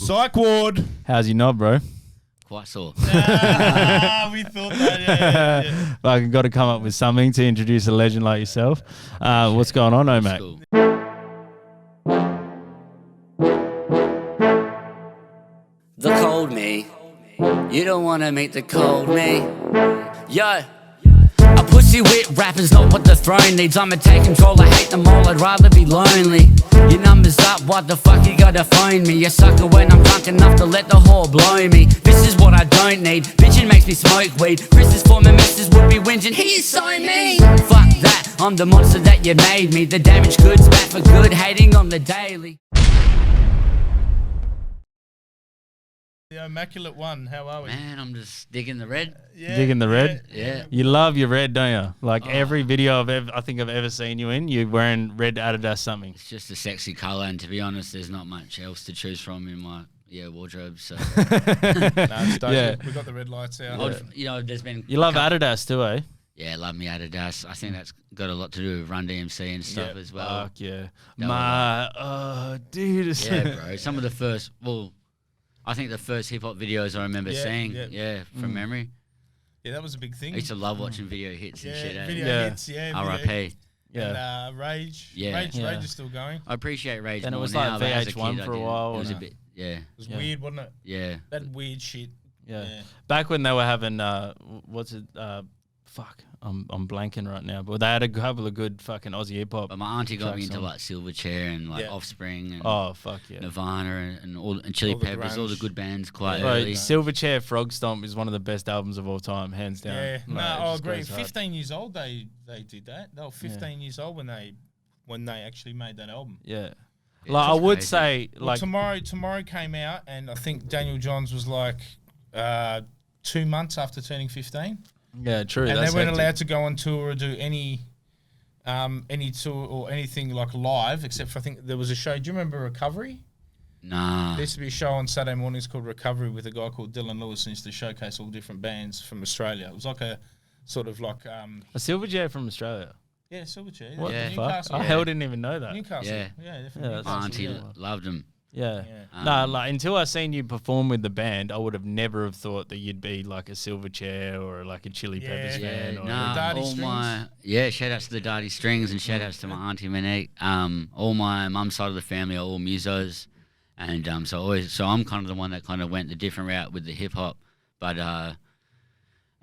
Psych ward. How's your knob, bro? Quite sore. We thought that. Yeah. Like, got to come up with something to introduce a legend like yourself. What's going on, Omac? Cool. The cold me. You don't want to meet the cold me. Yo. A pussy with rappers, not what the throne needs. I'ma take control, I hate them all, I'd rather be lonely. Your number's up, what the fuck you gotta phone me? You sucker when I'm drunk enough to let the whore blow me. This is what I don't need, bitchin' makes me smoke weed. Chris's former missus would be whinging, he is so mean. Fuck that, I'm the monster that you made me. The damaged goods back for good, hating on the daily. The immaculate one, how are we? Man, I'm just digging the red. Yeah, Digging the red? Yeah. You love your red, don't you? Like every video I think I've ever seen you in, you're wearing red Adidas something. It's just a sexy colour, and to be honest, there's not much else to choose from in my wardrobe. So No, it's dope. Yeah. We got the red lights out. you know, there's been You love Adidas too, eh? Yeah, love me Adidas. I think that's got a lot to do with Run DMC and stuff as well. Fuck yeah. That Dude. Yeah, bro. Some of the first, I think the first hip hop videos I remember seeing, from memory. Yeah, that was a big thing. I used to love watching video hits and shit. Video hits, R.I.P. Yeah. And Rage. Yeah. Rage is still going. I appreciate Rage Then it more was now, like but as a VH1 kid, for a while. It was a and bit, It was weird, wasn't it? yeah. That weird shit. Yeah. Back when they were having, I'm blanking right now, but they had a couple of good fucking Aussie hip hop. But my auntie got me into songs. like Silverchair and like Offspring and Oh fuck yeah! Nirvana and Chili All the Peppers, all the grunge. good bands quite Bro, early. Silverchair Frog Stomp is one of the best albums of all time, hands down. Yeah, Like, no, it I just agree. goes hard. 15 years old, they did that. They were 15 years old when they actually made that album. Yeah, Yeah, like I it's would crazy. say, Well, like tomorrow came out, and I think Daniel Johns was like 2 months after turning 15, yeah, true. and that's they weren't hectic. allowed to go on tour or do any tour or anything like live, except for I think there was a show. Do you remember Recovery? Nah. There used to be a show on Saturday mornings called Recovery with a guy called Dylan Lewis, and used to showcase all different bands from Australia. It was like a sort of like A Silverchair from Australia. Silverchair. What Yeah. the fuck? Newcastle. I hell didn't even know that. Newcastle. Yeah. Yeah, definitely. Yeah, My that's Newcastle. auntie yeah. loved them. Yeah. Yeah. No, like until I seen you perform with the band, I would have never have thought that you'd be like a Silverchair or like a Chili Peppers fan. Or Darty all Strings. my shout outs to the Darty Strings and shout outs to my auntie Monique. All my mum's side of the family are all musos, and so I'm kind of the one that kind of went the different route with the hip hop. But I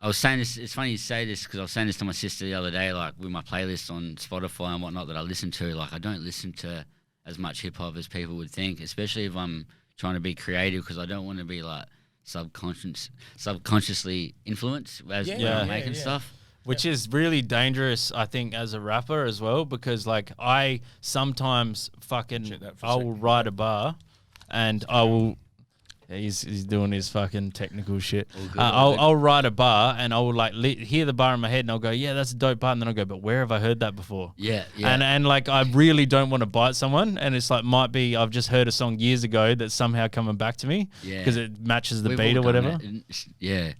was saying this. It's funny you say this because I was saying this to my sister the other day, like with my playlist on Spotify and whatnot that I listen to. Like I don't listen to as much hip hop as people would think, especially if I'm trying to be creative, because I don't want to be like subconsciously influenced as when I'm making stuff. Which is really dangerous, I think, as a rapper as well, because like I sometimes I will write a bar, and I will. He's doing his fucking technical shit. I'll write a bar and I will like hear the bar in my head and I'll go, yeah, that's a dope part, and then I'll go, but where have I heard that before? Yeah. And like I really don't want to bite someone, and it's like might be I've just heard a song years ago that's somehow coming back to me because it matches the We've beat all or done whatever. it. Yeah.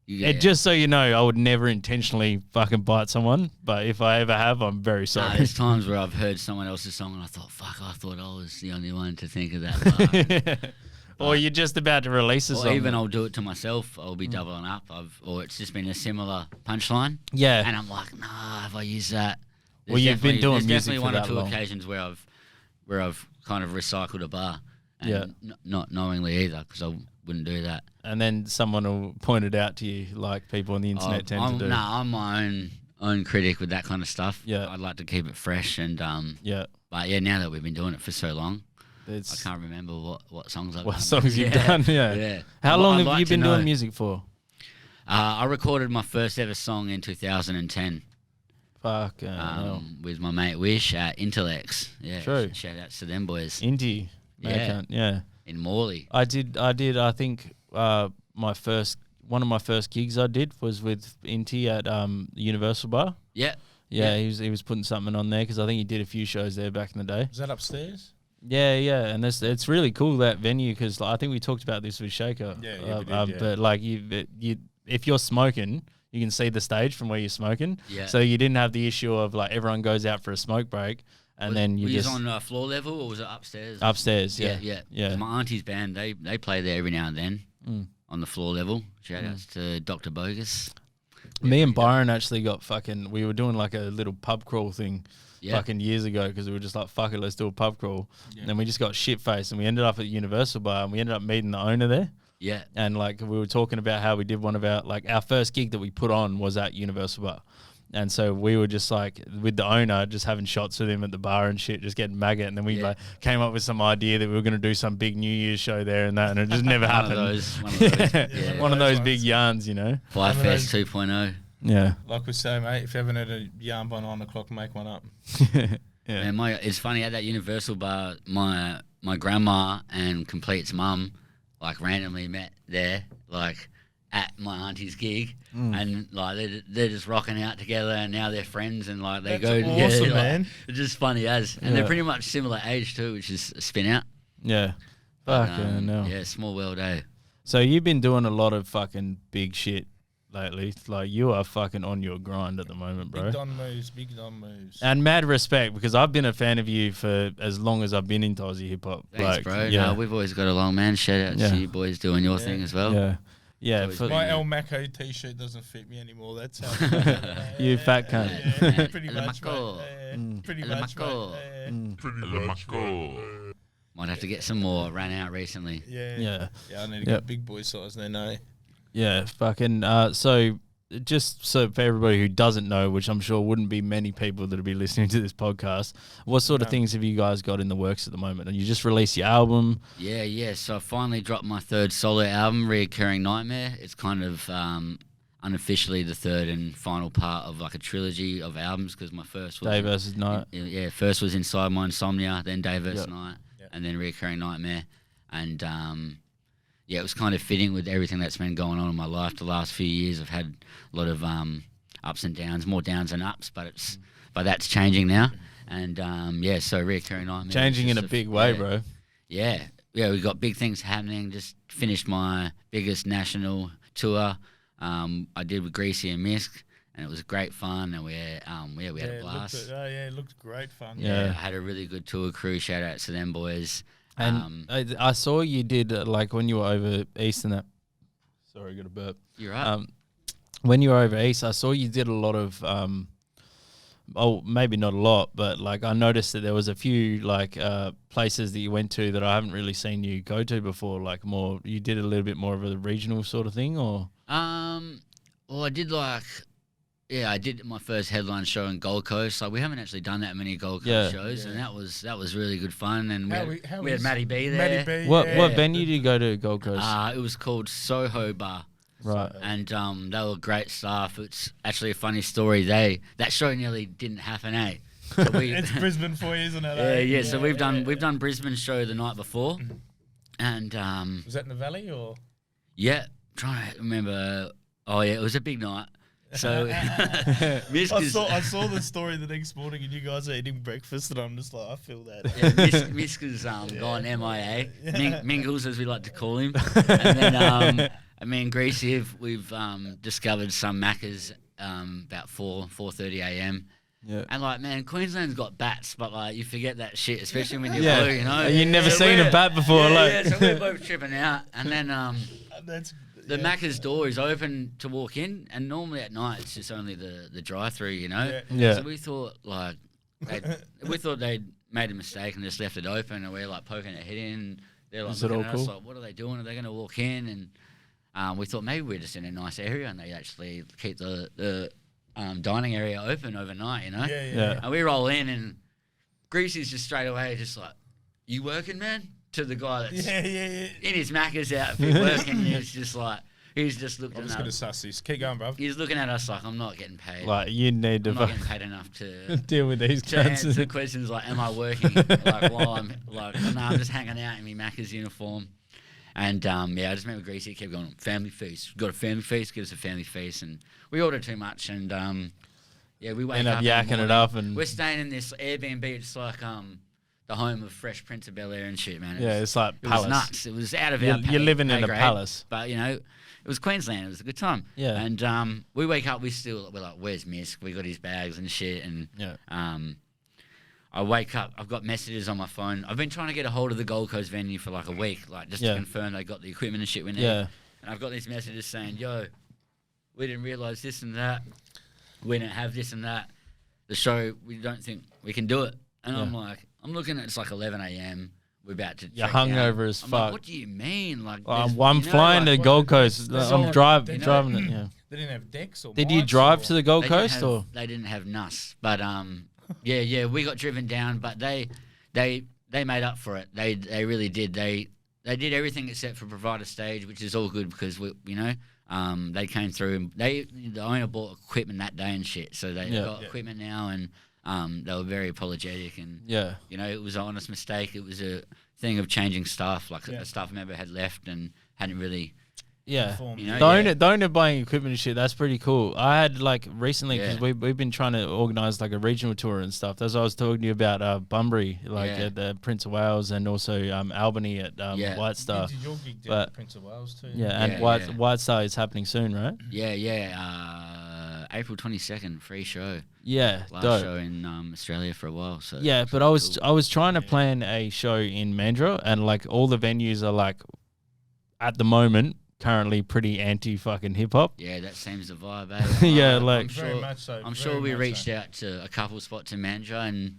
Yeah. Just so you know, I would never intentionally fucking bite someone, but if I ever have, I'm very sorry. There's times where I've heard someone else's song and I thought, fuck, I thought I was the only one to think of that bar. Or you're just about to release a Or song. even I'll do it to myself. I'll be doubling up. Or it's just been a similar punchline. Yeah. And I'm like, nah, if I use that. Well, you've been doing there's music definitely for one or that two long. occasions where I've kind of recycled a bar. And Yeah. not knowingly either, because I wouldn't do that. And then someone will point it out to you, like people on the internet tend to do. Nah, I'm my own critic with that kind of stuff. Yeah. I'd like to keep it fresh and Yeah. But yeah, now that we've been doing it for so long, I It's can't remember what songs I've what done. songs you've done. Yeah. Yeah. How I'd long have like you to been know. doing music for? I recorded my first ever song in 2010 Fuck. Hell. with my mate Wish at Intellects. Yeah, True. Shout outs to them boys Indie. Yeah. in Morley. I did. I think one of my first gigs I did was with Inti at Universal Bar. Yeah. Yeah, he was putting something on there because I think he did a few shows there back in the day. Is that upstairs? Yeah, and it's really cool, that venue, because I think we talked about this with Shaker. Yeah, we did, yeah. But like you, if you're smoking, you can see the stage from where you're smoking. Yeah. So you didn't have the issue of like everyone goes out for a smoke break, And then you just on floor level or was it upstairs? Upstairs, yeah. Yeah. My auntie's band, they play there every now and then on the floor level. Shout outs to Dr. Bogus. Me and Byron actually got we were doing like a little pub crawl thing fucking years ago because we were just like, fuck it, let's do a pub crawl. Yeah. And then we just got shit-faced and we ended up at Universal Bar and we ended up meeting the owner there. Yeah. And like we were talking about how we did one of our first gig that we put on was at Universal Bar. And so we were just like with the owner, just having shots with him at the bar and shit, just getting maggot. And then we like came up with some idea that we were going to do some big New Year's show there and that, and it just never happened. One of those big yarns, you know. Fire Fest 2.0. Yeah. Like we say, mate, if you haven't had a yarn by 9 o'clock, make one up. Yeah. Man, it's funny at that Universal Bar, my grandma and Complete's mum like randomly met there, like at my auntie's gig, and like they're just rocking out together, and now they're friends, and like they That's go, awesome, like, man. it's just funny and they're pretty much similar age too, which is a spin out. Yeah. Fucking no. Yeah, small world, eh? So you've been doing a lot of fucking big shit lately. Like you are fucking on your grind at the moment, bro. Big Don moves. And mad respect because I've been a fan of you for as long as I've been into Aussie hip hop. Thanks, like, bro. Yeah. No, we've always got along, man. Shout out to you boys doing your thing as well. Yeah. Yeah. My El Maco t-shirt doesn't fit me anymore. That's how you fat cunt. Yeah, pretty much, mate. Pretty much, mate. Might have to get some more. Ran out recently. Yeah, I need to get big boy size then, eh? Yeah, fucking. So, just so for everybody who doesn't know, which I'm sure wouldn't be many people that'll be listening to this podcast, what sort of things have you guys got in the works at the moment? And you just released your album. Yeah. So I finally dropped my third solo album, Reoccurring Nightmare. It's kind of unofficially the third and final part of like a trilogy of albums because my first was Day versus Night. First was Inside My Insomnia, then Day versus Night, and then Reoccurring Nightmare, and it was kind of fitting with everything that's been going on in my life. The last few years I've had a lot of ups and downs, more downs than ups, but that's changing now. And so Reoccurring Nightmare. Changing in a big way, bro. Yeah, we've got big things happening. Just finished my biggest national tour. I did with Greasy and Misk, and it was great fun, and we had a blast. It looked great fun. Yeah, I had a really good tour crew. Shout out to them boys. And I saw you did like when you were over east and that. Sorry, I got a burp. You're right. When you were over east, I saw you did a lot of. Maybe not a lot, but like I noticed that there was a few like places that you went to that I haven't really seen you go to before. Like more, you did a little bit more of a regional sort of thing, or. Well, I did I did my first headline show in Gold Coast. Like we haven't actually done that many Gold Coast shows, and that was really good fun. And we had Matty B there. Matty B, what venue did you go to Gold Coast? It was called Soho Bar. Right. And they were great staff. It's actually a funny story. That show nearly didn't happen, eh? So it's Brisbane for you, isn't it? Yeah. So we've done Brisbane show the night before, and was that in the Valley or? Yeah, trying to remember. Oh yeah, it was a big night. So I saw the story the next morning, and you guys are eating breakfast, and I'm just like, I feel that. Yeah, Misk has gone MIA, Mingles as we like to call him, and then me and Greasy we've discovered some Maccas about 4:30 a.m. Yeah. And like, man, Queensland's got bats, but like you forget that shit, especially when you're blue, you know. You've never seen a bat before, so we're both tripping out, and then the Macca's door is open to walk in, and normally at night it's just only the drive-through, you know. Yeah. So we thought they'd made a mistake and just left it open, and we're like poking our head in. And they're like looking at us like, what are they doing? Are they going to walk in? And we thought maybe we're just in a nice area, and they actually keep the dining area open overnight, you know. Yeah. And we roll in, and Greasy's just straight away just like, "You working, man?" To the guy that's in his Macca's outfit working. He's just looking at us. I'm just going to suss this. Keep going, bruv. He's looking at us like, I'm not getting paid. Like, you need to I'm not getting paid enough to deal with these to answer questions like, am I working? Like, while I'm like, no, I'm just hanging out in my Macca's uniform. And I just remember Greasy kept going, family feast. Got a family feast? Give us a family feast. And we ordered too much. And we wake up yakking it up. And we're staying in this Airbnb. It's like the home of Fresh Prince of Bel-Air and shit, man. It's like palace. It was nuts. It was out of our You're living in a palace. But, you know, it was Queensland. It was a good time. Yeah. And we wake up, we're like, where's Misk? We got his bags and shit. And I wake up, I've got messages on my phone. I've been trying to get a hold of the Gold Coast venue for like a week, like just to confirm they got the equipment and shit we need. Yeah. And I've got these messages saying, yo, we didn't realise this and that. We didn't have this and that. The show, we don't think we can do it. And I'm like, I'm looking at it's like 11 a.m. We're about to. You're hungover as I'm fuck. like, what do you mean? Like, I'm flying to Gold Coast. I'm driving it. Yeah. They didn't have decks or. Did you drive to the Gold Coast or? They didn't have NUS, but yeah, we got driven down, but they made up for it. They really did. They did everything except for provide a stage, which is all good because they came through and the owner bought equipment that day and shit, so they got equipment now and. They were very apologetic and it was an honest mistake. It was a thing of changing staff. Like a staff member had left and hadn't really the owner buying equipment and shit, that's pretty cool. I had like recently because we've been trying to organise like a regional tour and stuff. That's what I was talking to you about Bunbury, at the Prince of Wales and also Albany at White Star. Did your gig down at Prince of Wales too? White Star is happening soon, right? April 22nd, free show. Yeah, last show in Australia for a while. So but I was trying to plan a show in Mandurah, and like all the venues are like at the moment currently pretty anti fucking hip hop. Yeah, that seems the vibe. I'm sure we reached out to a couple spots in Mandurah and.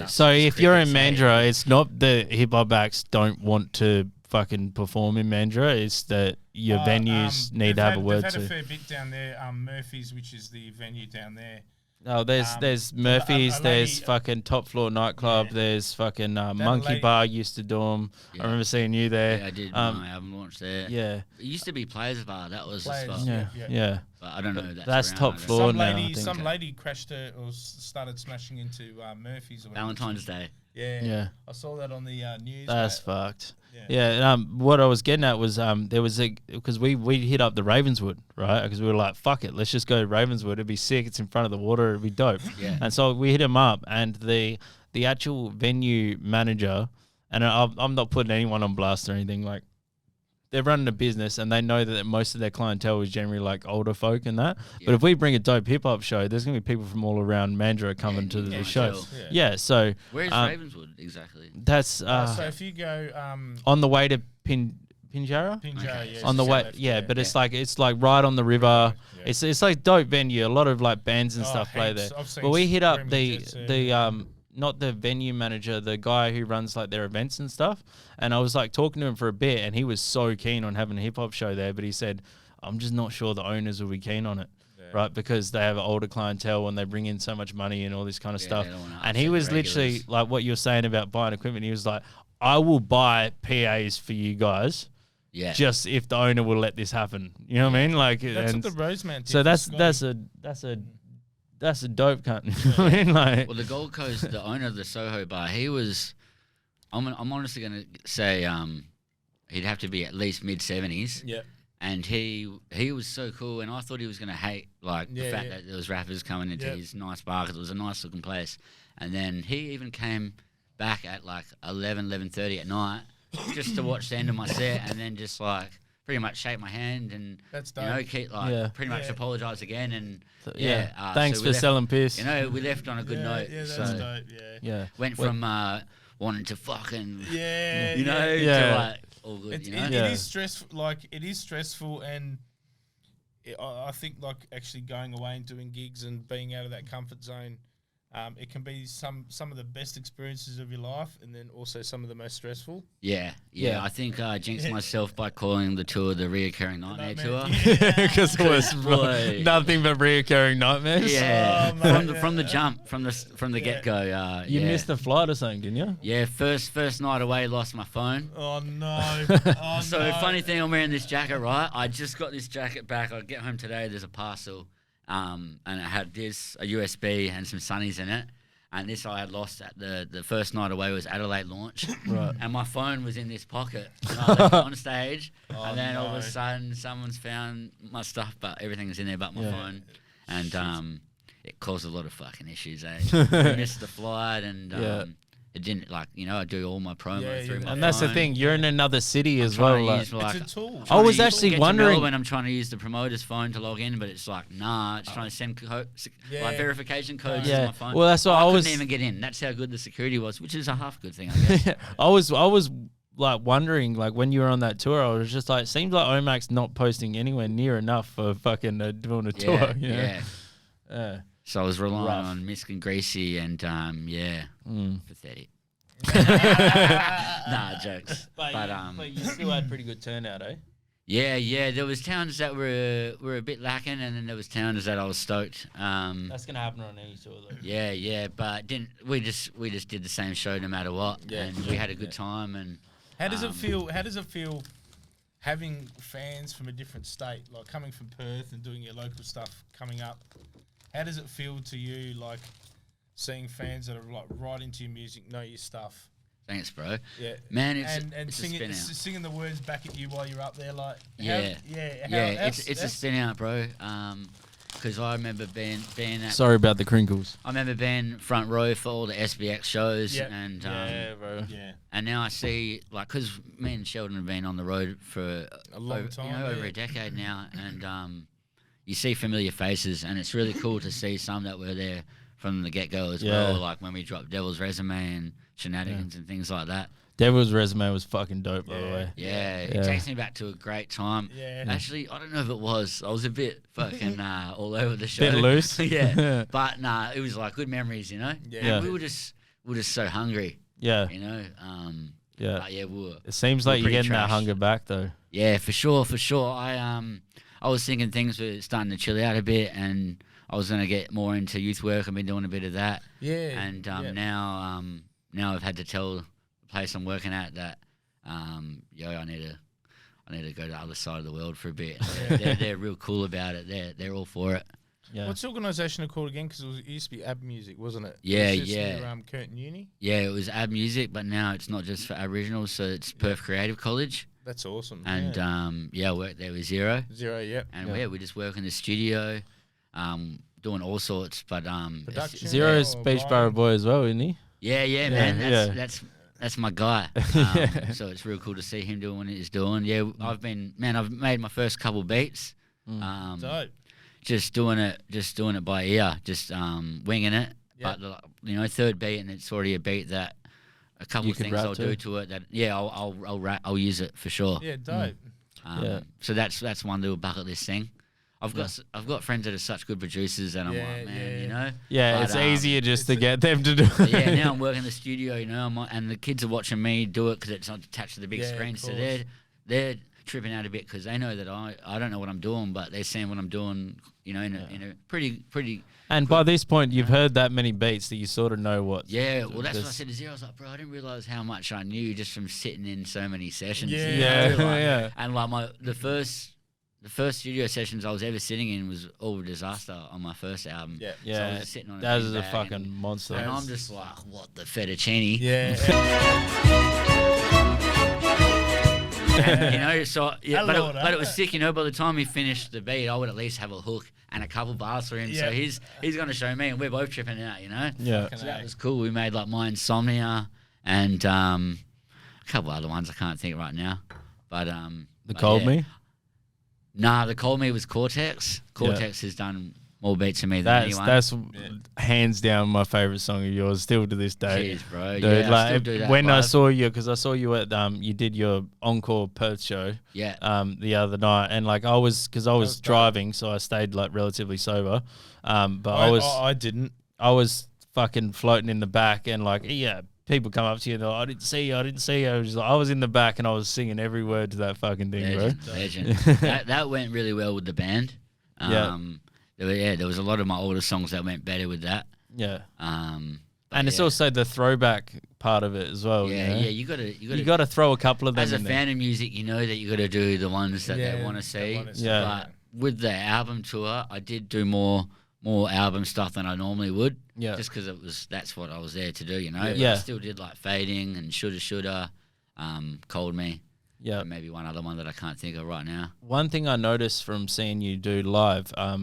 So if you're in Mandurah, it's not the hip hop acts don't want to fucking perform in Mandurah. It's that your venues need to have a word to. They've had a fair bit down there. Murphy's, which is the venue down there. Oh, there's Murphy's, there's fucking Top Floor Nightclub, there's fucking Monkey Bar used to do them. I remember seeing you there. Yeah, I did my album launch there. Yeah. It used to be Players Bar, that was the spot. Yeah. But I don't know. That's Top Floor now. Some lady crashed or started smashing into Murphy's. Or Valentine's Day. Yeah. I saw that on the news. That's fucked. Yeah. What I was getting at was there was because we hit up the Ravenswood, right? Because we were like, fuck it, let's just go to Ravenswood. It'd be sick. It's in front of the water. It'd be dope. And so we hit him up, and the actual venue manager, and I'm not putting anyone on blast or anything, like. They're running a business and they know that most of their clientele is generally like older folk and that. But if we bring a dope hip hop show, there's going to be people from all around Mandurah coming to the show. So where's Ravenswood exactly? That's so if you go on the way to Pinjarra? Pinjarra, on the way, but it's like right on the river. It's like dope venue. A lot of like bands and stuff play there. But we hit up the not the venue manager, the guy who runs like their events and stuff. And I was like talking to him for a bit, and he was so keen on having a hip hop show there. But he said, I'm just not sure the owners will be keen on it, right? Because they have an older clientele and they bring in so much money and all this kind of stuff. And he was literally like what you're saying about buying equipment. He was like, I will buy PAs for you guys. Yeah. Just if the owner will let this happen. You know what I mean? Like that's what the Roseman did. So that's a dope cunt. You know what I mean? Like, well, the Gold Coast, the owner of the Soho bar, he was. I'm honestly gonna say he'd have to be at least mid-70s. Yeah. And he was so cool, and I thought he was gonna hate the fact that there was rappers coming into his nice bar because it was a nice looking place. And then he even came back at like 11:30 at night just to watch the end of my set, and then just like pretty much shake my hand and keep pretty much apologize again and thanks for selling piss. We left on a good note. Yeah, that's dope. Yeah. Went from wanting to fucking to like all good. It is stressful. Like it is stressful, and I think like actually going away and doing gigs and being out of that comfort zone. It can be some of the best experiences of your life, and then also some of the most stressful. Yeah. I think I jinxed myself by calling the tour the Reoccurring Nightmare Tour. Because it was nothing but reoccurring nightmares. Yeah, from the jump, from the get go. You missed the flight or something, didn't you? Yeah, first night away, lost my phone. Oh no! Funny thing, I'm wearing this jacket, right? I just got this jacket back. I get home today. There's a parcel. And it had a USB and some sunnies in it. And this I had lost at the first night away was Adelaide launch. Right. And my phone was in this pocket. And I left it on stage. And then all of a sudden someone's found my stuff, but everything's in there but my phone. And it caused a lot of fucking issues, We missed the flight and it didn't like, you know, I do all my promo through my And that's the phone. thing, you're in another city as well. Like, Use, like, it's a tool. I was actually wondering when I'm trying to use the promoter's phone to log in, but it's like, nah, it's trying to send like verification codes to my phone. Well, that's what I was. couldn't even get in. That's how good the security was, which is a half good thing, I guess. I was like wondering, like when you were on that tour, I was just like, seems like Omac's not posting anywhere near enough for fucking doing a tour. You know? Yeah. So I was relying on Misk and Greasy and pathetic. Nah, jokes. But you still had pretty good turnout, eh? Yeah. There was towns that were a bit lacking, and then there was towns that I was stoked. That's gonna happen on any tour, though. Yeah, but we just did the same show no matter what, and we had a good time. And how does it feel? How does it feel having fans from a different state, like coming from Perth and doing your local stuff, coming up? How does it feel to you, like seeing fans that are like right into your music, know your stuff? Thanks, bro. Yeah, man, it's singing the words back at you while you're up there, like it's a spin out, bro. Because I remember being at. Sorry about the crinkles. I remember being front row for all the SBX shows, and bro. And now I see, like, because me and Sheldon have been on the road for a long time, over a decade now, and you see familiar faces, and it's really cool to see some that were there from the get-go as well, like when we dropped Devil's Resume and Shenanigans and things like that. Devil's Resume was fucking dope, by the way. Yeah, it takes me back to a great time. Yeah. Actually, I don't know if it was. I was a bit fucking all over the show. Bit loose. Yeah. But nah, it was like good memories, you know? Yeah. And we were just so hungry. Yeah. You know? Yeah. But yeah, It seems like you're getting that hunger back, though. Yeah, for sure. I was thinking things were starting to chill out a bit, and I was going to get more into youth work. I've been doing a bit of that. Yeah. And now I've had to tell the place I'm working at that, I need to go to the other side of the world for a bit. They're real cool about it. They're all for it. Yeah. What's the organisation called again? Because it used to be AB Music, wasn't it? Yeah, it was yeah. Near, Curtin Uni. Yeah, it was AB Music, but now it's not just for Aboriginals, so it's Perth Creative College. That's awesome. And I worked there with Zero. Yep. And we just work in the studio, doing all sorts. But production. Zero's Beachborough boy as well, isn't he? Yeah, man. That's my guy. So it's real cool to see him doing what he's doing. Yeah, I've made my first couple beats. Dope. Just doing it by ear, just winging it. Yep. But third beat, and it's already a beat that a couple of things I'll do to it. That I'll rap, I'll use it for sure. Yeah, dope. So that's one little bucket list thing. I've got friends that are such good producers, and I'm like, man, you know. Yeah, but, it's easier just to get them to do it. Yeah, now I'm working in the studio, you know, and the kids are watching me do it because it's not attached to the big screen. So they're tripping out a bit because they know that I don't know what I'm doing, but they're seeing what I'm doing, you know, in a pretty. And by this point, you've heard that many beats that you sort of know what. Yeah, well, that's what I said to Zero. I was like, bro, I didn't realize how much I knew just from sitting in so many sessions. Yeah. And like the first studio sessions I was ever sitting in was all a disaster on my first album. Yeah. So I was just sitting on that is a fucking monster. And I'm just like, what the fettuccine? Yeah. And, you know, so but it was sick. You know, by the time he finished the beat, I would at least have a hook and a couple bars for him. Yeah. So he's going to show me, and we're both tripping out. You know. Yeah. So that was cool. We made like My Insomnia and a couple other ones I can't think right now. But the Cold Me. Nah, the Cold Me was Cortex. Cortex has done more beats than me than anyone. That's hands down my favorite song of yours, still to this day. Cheers, bro. Dude, yeah, like, I still do that when vibe. I saw you, because I saw you at you did your Encore Perth show. Yeah. The other night, and like I was driving, so I stayed like relatively sober. But I didn't. I was fucking floating in the back, and like people come up to you and they're like, I didn't see you. I was in the back and I was singing every word to that fucking thing, Legend. that went really well with the band. There was a lot of my older songs that went better with that. Yeah. And it's also the throwback part of it as well. Yeah, you know? You got to throw a couple of them as in a there. fan of music, you know that you got to do the ones that they want to see. But with the album tour, I did do more album stuff than I normally would. Yeah. Just because that's what I was there to do, you know. Yeah. I still did like Fading and Shoulda, Cold Me. Yeah. And maybe one other one that I can't think of right now. One thing I noticed from seeing you do live, I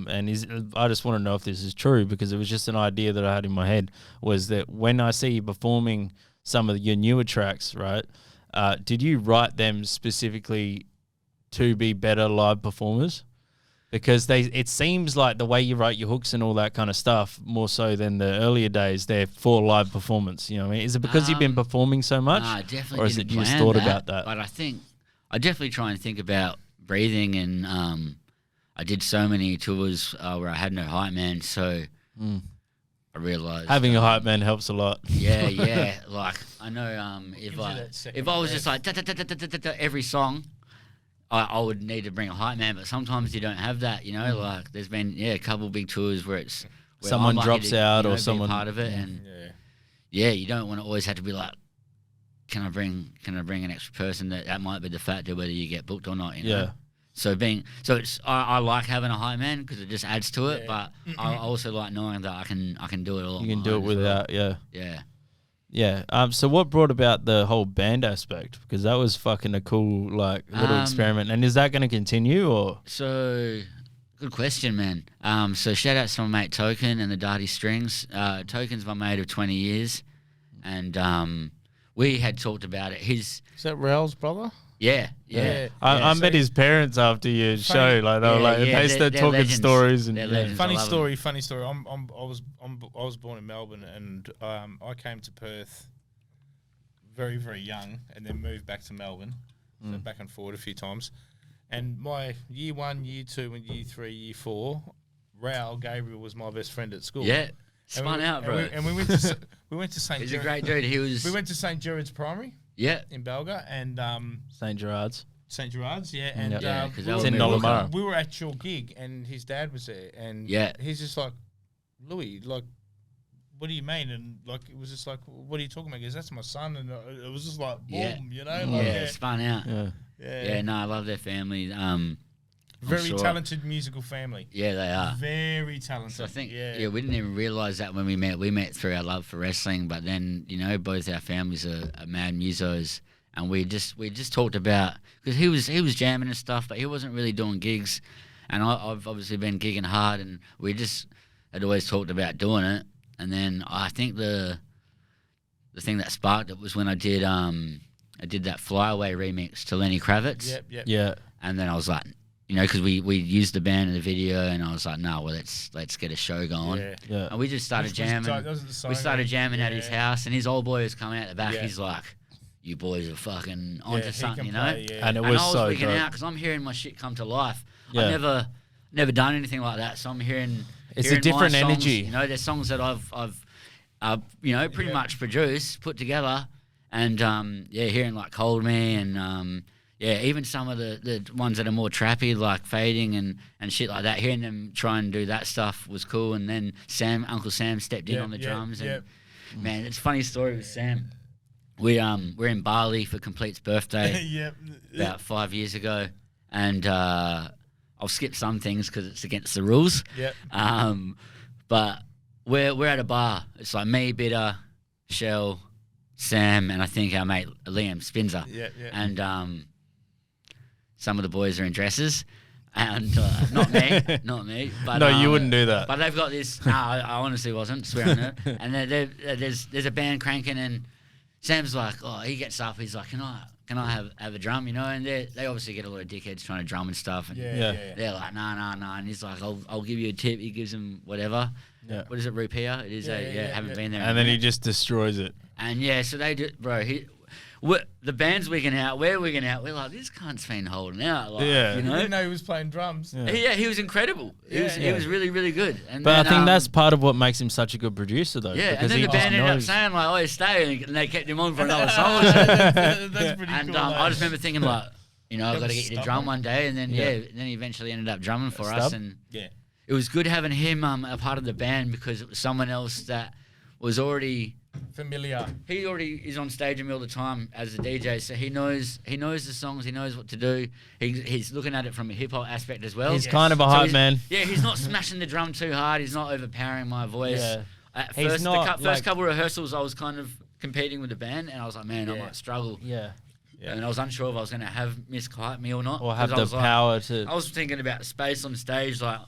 just want to know if this is true because it was just an idea that I had in my head, was that when I see you performing some of your newer tracks, right? Did you write them specifically to be better live performers? Because it seems like the way you write your hooks and all that kind of stuff, more so than the earlier days, they're for live performance. You know what I mean? Is it because you've been performing so much? Nah, I definitely or is didn't it you just plan thought that, about that? But I think I definitely try and think about breathing, and I did so many tours where I had no hype man, so I realised having a hype man helps a lot. Yeah. Like I know if I was just like every song, I would need to bring a hype man, but sometimes you don't have that, you know. Like there's been a couple big tours where someone drops out or someone be part of it, and you don't want to always have to be like, can I bring an extra person? That might be the factor whether you get booked or not, you know. Yeah. So I like having a hype man because it just adds to it, but I also like knowing that I can do it all. You can do it without, Yeah. So what brought about the whole band aspect? Because that was fucking a cool little experiment. And is that going to continue or? So good question, man. So shout out to my mate Token and the Darty Strings. Token's my mate of 20 years, and we had talked about it. Is that Raul's brother? Yeah. I met his parents after your show. Like they were they started talking legends. Stories and funny story. I was born in Melbourne, and I came to Perth very, very young, and then moved back to Melbourne, so back and forward a few times. And my year 1, year 2, and year 3, year 4, Raul Gabriel was my best friend at school. Yeah, spun out, bro. And we went to St. He's a great dude. We went to St. Gerard's Primary. Yeah, in Belga, and St. Gerard's. St. Gerard's, and it's in Nollamara. We were at your gig, and his dad was there, and he's just like, Louis, like, what do you mean? And like, it was just like, what are you talking about? He goes, that's my son, and it was just like, boom, you know, like, spun out. Yeah. No, I love their family. Very talented musical family. Yeah, they are. Very talented. So I think, we didn't even realise that when we met. We met through our love for wrestling, but then, you know, both our families are mad musos, and we just talked about, because he was jamming and stuff, but he wasn't really doing gigs, and I've obviously been gigging hard, and we just had always talked about doing it, and then I think the thing that sparked it was when I did that Flyaway remix to Lenny Kravitz. Yep. Yeah. And then I was like, you know, because we used the band in the video, and I was like, no, well, let's get a show going. Yeah. And we just started jamming. We started jamming at his house, and his old boy was coming out the back. He's like, you boys are fucking onto something, you know? And I was so freaking out because I'm hearing my shit come to life. I've never done anything like that, so I'm hearing a different my songs, energy. You know, there's songs that I've pretty much produced, put together, and hearing like Cold Me and even some of the ones that are more trappy, like Fading and shit like that, hearing them try and do that stuff was cool. And then Uncle Sam stepped in on the drums. And man, it's a funny story with Sam. We're in Bali for Complete's birthday about 5 years ago, and I'll skip some things because it's against the rules. But we're at a bar. It's like me, Bitter, Shell, Sam, and I think our mate Liam Spinzer. And some of the boys are in dresses, and not me. But, no, you wouldn't do that. But they've got this. No, I honestly wasn't. Swear on it. And there's a band cranking, and Sam's like, he gets up. He's like, can I have a drum? You know, and they obviously get a lot of dickheads trying to drum and stuff. And they're like, nah. And he's like, I'll give you a tip. He gives them whatever. Yeah. What is it, rupiah? It is haven't been there. And then he just destroys it. And so they do, bro. The band's wigging out, we're wigging out. We're like, this cunt's been holding out. Like, you know? We didn't know he was playing drums. He was incredible. He was really, really good. And but then, I think that's part of what makes him such a good producer, though. Yeah, and then the band ended up saying, like, stay, and they kept him on for another song. That's pretty and, cool. I just remember thinking, like, you know, I've got to get you to drum one day. And then, then he eventually ended up drumming for us. And it was good having him a part of the band because it was someone else that was already familiar. He already is on stage with me all the time as a DJ, so he knows the songs, he knows what to do. He's looking at it from a hip hop aspect as well. He's kind of a hype man. Yeah, he's not smashing the drum too hard. He's not overpowering my voice. Yeah. At first, first couple of rehearsals, I was kind of competing with the band, and I was like, man, I might struggle. Yeah. And I was unsure if I was going to have Misk hype me or not. Or have the power to... I was thinking about space on stage, like,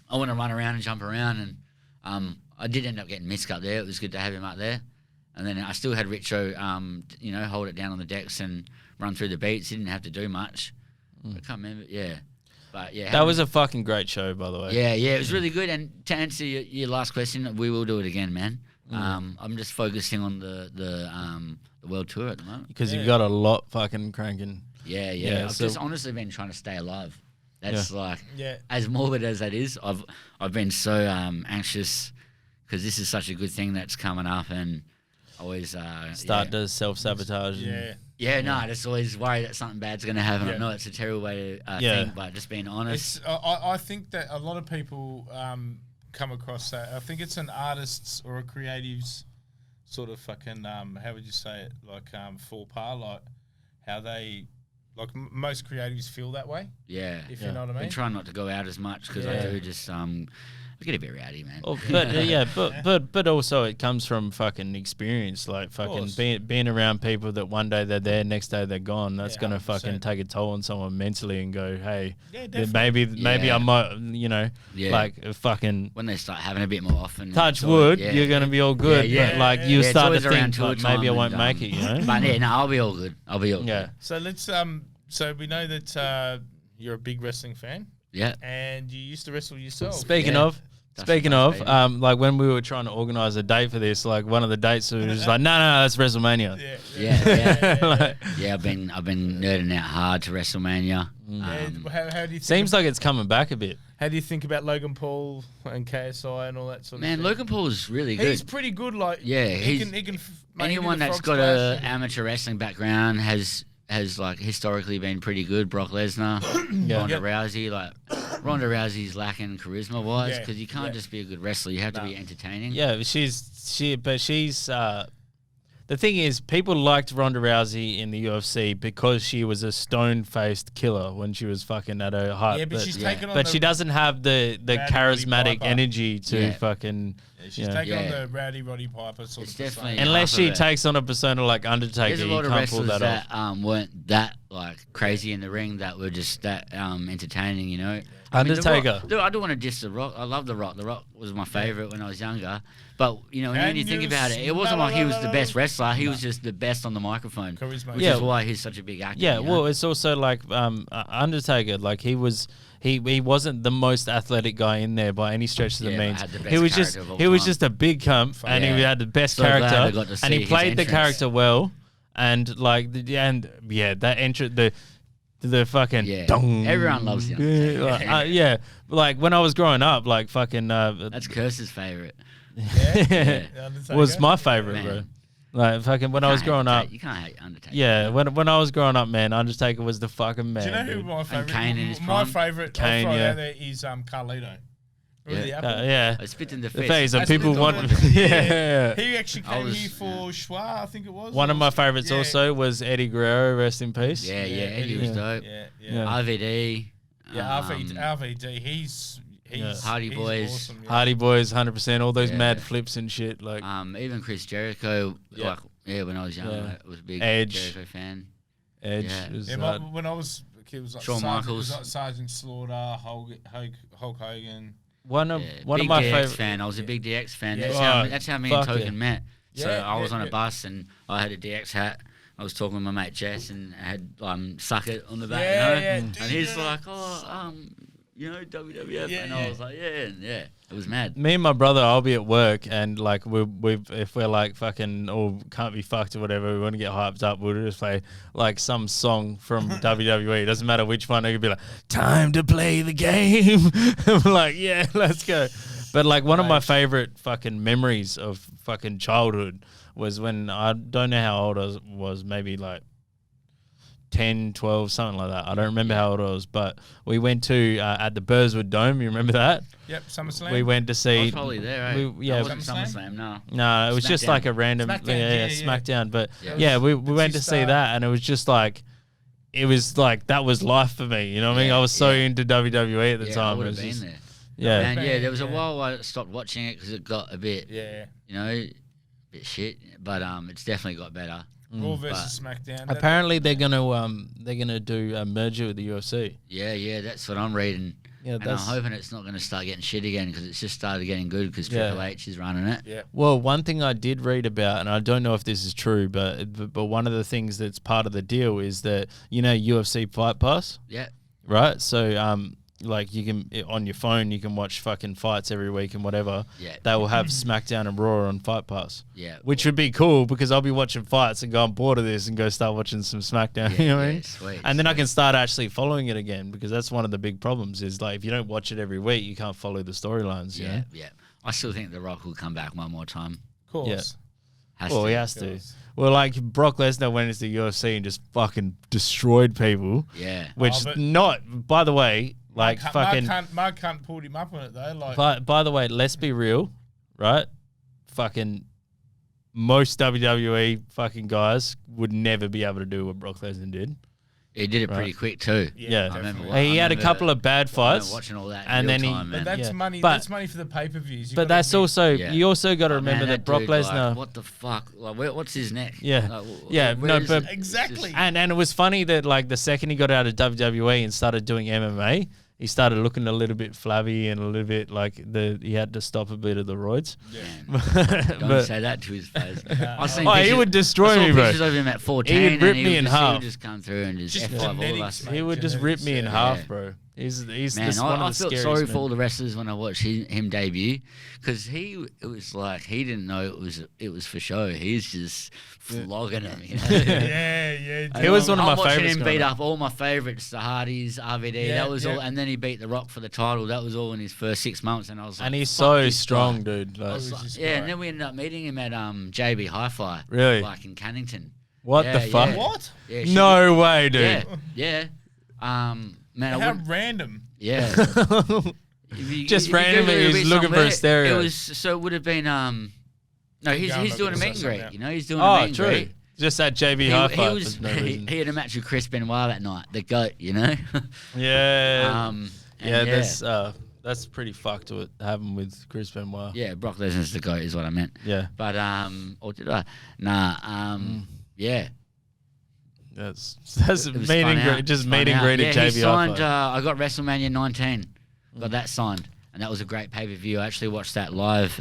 I want to run around and jump around, and I did end up getting Misk up there. It was good to have him up there. And then I still had Richo, hold it down on the decks and run through the beats. He didn't have to do much. I can't remember. Yeah. But yeah. That was a fucking great show, by the way. Yeah, it was really good. And to answer your last question, we will do it again, man. I'm just focusing on the world tour at the moment. Because you've got a lot fucking cranking. Yeah. I've just honestly been trying to stay alive. That's as morbid as that is. I've been so anxious because this is such a good thing that's coming up, and always start to self-sabotage. I just always worry that something bad's going to happen. I know it's a terrible way to think, but just being honest. I think that a lot of people come across that. I think it's an artist's or a creative's sort of fucking, how would you say it, like faux pas, like how they, like most creatives feel that way. Yeah. If you know what I mean. I'm trying not to go out as much because I do just I get a bit rowdy, man. Oh, but also it comes from fucking experience, like fucking being around people that one day they're there, next day they're gone. That's gonna 100%. Fucking take a toll on someone mentally and go, hey, maybe I might, like fucking when they start having a bit more often. Touch wood, you're gonna be all good. But like you start to think, like, maybe I won't make it, you know. But I'll be all good. I'll be all good. So let's so we know that you're a big wrestling fan. Yeah. And you used to wrestle yourself. Speaking of, like when we were trying to organise a date for this, like one of the dates was just like, no, that's WrestleMania. Yeah. I've been nerding out hard to WrestleMania. How do you think seems like it's coming back a bit. How do you think about Logan Paul and KSI and all that sort of thing? Man, Logan Paul is really good. He's pretty good. Like, he can anyone that's got an amateur wrestling background has like historically been pretty good. Brock Lesnar, Ronda Rousey. Like Ronda Rousey's lacking charisma wise because you can't just be a good wrestler. You have to be entertaining. Yeah, but she's the thing is, people liked Ronda Rousey in the UFC because she was a stone-faced killer when she was fucking at her height. Yeah, but she's taken on but she doesn't have the charismatic energy to fucking. She's taking on the Roddy Piper sort of definitely persona. Unless she takes on a persona like Undertaker, there's a lot you of can't pull wrestlers that that weren't that like crazy in the ring that were just that entertaining, you know. Undertaker. I don't want to diss The Rock. I love The Rock. The Rock was my favorite when I was younger. But when you think about it, it wasn't like he was the best wrestler. He was just the best on the microphone, Charisma. which is why he's such a big actor. Yeah, well, it's also like Undertaker. Like he wasn't the most athletic guy in there by any stretch of the means. He was just a big cunt, and he had the best character, and he played the character well, and that entrance, the fucking dong. Everyone loves him. Like when I was growing up, like fucking that's Curse's favorite. Was my favorite, bro. Like fucking when I was growing up, you can't hate Undertaker. Yeah, when I was growing up, man, Undertaker was the fucking man. Do you know who my favorite? Kane in his my prime. favorite. Kane, out there is Carlito. I spit in the face. face. People want. He actually came here for Schwa, I think it was. One of my favorites also was Eddie Guerrero. Rest in peace. Yeah, Eddie was dope. RVD. RVD. He's Hardy Boys. Awesome, Hardy Boys, 100%. All those mad flips and shit. Like even Chris Jericho. When I was young, I was a big Jericho fan. Edge. When I was a kid, it was like Shawn Michaels, Sergeant Slaughter, Hulk Hogan. One of big my DX favorite fan. I was a big DX fan. Yeah. That's how me and Token met. So I was on a bus and I had a DX hat. I was talking with my mate Jess and I had Suck It on the back, and he's like, WWF, and I was like, yeah. It was mad. Me and my brother, I'll be at work, and like if we're like fucking or can't be fucked or whatever, we want to get hyped up, we'll just play like some song from WWE. It doesn't matter which one. It could be like, "Time to play the game." I'm like, yeah, let's go. But like one of my favorite fucking memories of fucking childhood was when I don't know how old I was, maybe like 10, 12, something like that. I don't remember how old I was, but we went to at the Burswood Dome. You remember that? Yep, SummerSlam. We went to see. I was probably there. I wasn't SummerSlam. No, it was just like a random SmackDown. But we went to see that, and it was just like, it was like that was life for me. You know what I mean? I was so into WWE at the time. I would have been there. Yeah, and there was a while I stopped watching it because it got a bit, a bit shit. But it's definitely got better. Raw versus SmackDown. Apparently they're gonna do a merger with the UFC. Yeah, that's what I'm reading. Yeah, and I'm hoping it's not going to start getting shit again because it's just started getting good because Triple H is running it. Yeah. Well, one thing I did read about, and I don't know if this is true, but one of the things that's part of the deal is that UFC Fight Pass. Yeah. Right. So like you can on your phone you can watch fucking fights every week and whatever. Yeah. They will have SmackDown and Raw on Fight Pass. Yeah. Which would be cool because I'll be watching fights and go, I'm bored of this and go start watching some SmackDown. You know what I mean? Sweet. And then I can start actually following it again because that's one of the big problems is like if you don't watch it every week, you can't follow the storylines. Yeah. Yeah. I still think The Rock will come back one more time. Of course. Yeah. He has to. Well, like Brock Lesnar went into the UFC and just fucking destroyed people. Yeah. Which by the way, like Mark Hunt pulled him up on it though. Like, by the way, let's be real, right? Fucking most WWE fucking guys would never be able to do what Brock Lesnar did. He did it pretty quick too. Yeah, I remember. He had a couple of bad fights. Watching all that, and then but that's money. That's money for the pay-per-views. But that's also you also got to remember that Brock Lesnar. Like, what the fuck? Like, what's his neck? Yeah, like, but exactly. And it was funny that like the second he got out of WWE and started doing MMA, he started looking a little bit flabby and a little bit like he had to stop a bit of the roids. Yeah. Don't say that to his face. He would destroy me, bro. Pictures of him at 14. He'd rip me in half. He would just come through and just F5 all of us. He would just rip me in half, bro. He's man, I felt sorry for all the wrestlers when I watched him debut because it was like he didn't know it was for show. He's just flogging him. You know? yeah. He was one of my favorites. I'm watching him beat up all my favorites, the Hardys, RVD. That was all, and then he beat The Rock for the title. That was all in his first 6 months, and I was like, and he's so strong, dude. Like, and then we ended up meeting him at JB Hi-Fi, really, like in Cannington. What the fuck? What? Yeah, no way, dude. Yeah. Man, how random. Yeah. Just randomly, he's looking for a stereo. It would have been no, he's doing a meet and greet. You know, he's doing a meet and great. Just at JB Hi-Fi. He had a match with Chris Benoit that night, the GOAT. You know. Yeah. That's pretty fucked to happen with Chris Benoit. Yeah, Brock Lesnar's the GOAT is what I meant. Yeah. But or did I? Nah. Yeah. That's meeting great. Just meeting great at JB Hi-Fi. He signed. I got WrestleMania 19. Got that signed, and that was a great pay-per-view. I actually watched that live.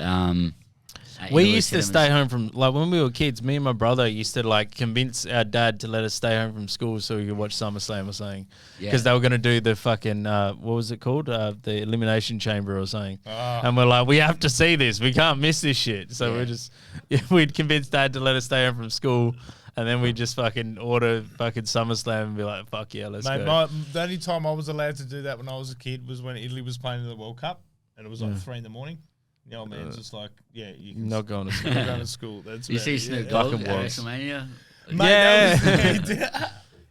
We used to stay home from, like, when we were kids, me and my brother used to, like, convince our dad to let us stay home from school so we could watch SummerSlam or something. Because they were going to do the fucking, what was it called? The Elimination Chamber or something. And we're like, we have to see this. We can't miss this shit. So we'd convince dad to let us stay home from school. And then we just fucking order fucking SummerSlam and be like, fuck yeah, let's go. The only time I was allowed to do that when I was a kid was when Italy was playing in the World Cup. And it was like 3 a.m. The old man's just like, yeah, you can not going to school. Not going to school. That's you see Snoop Dogg at WrestleMania?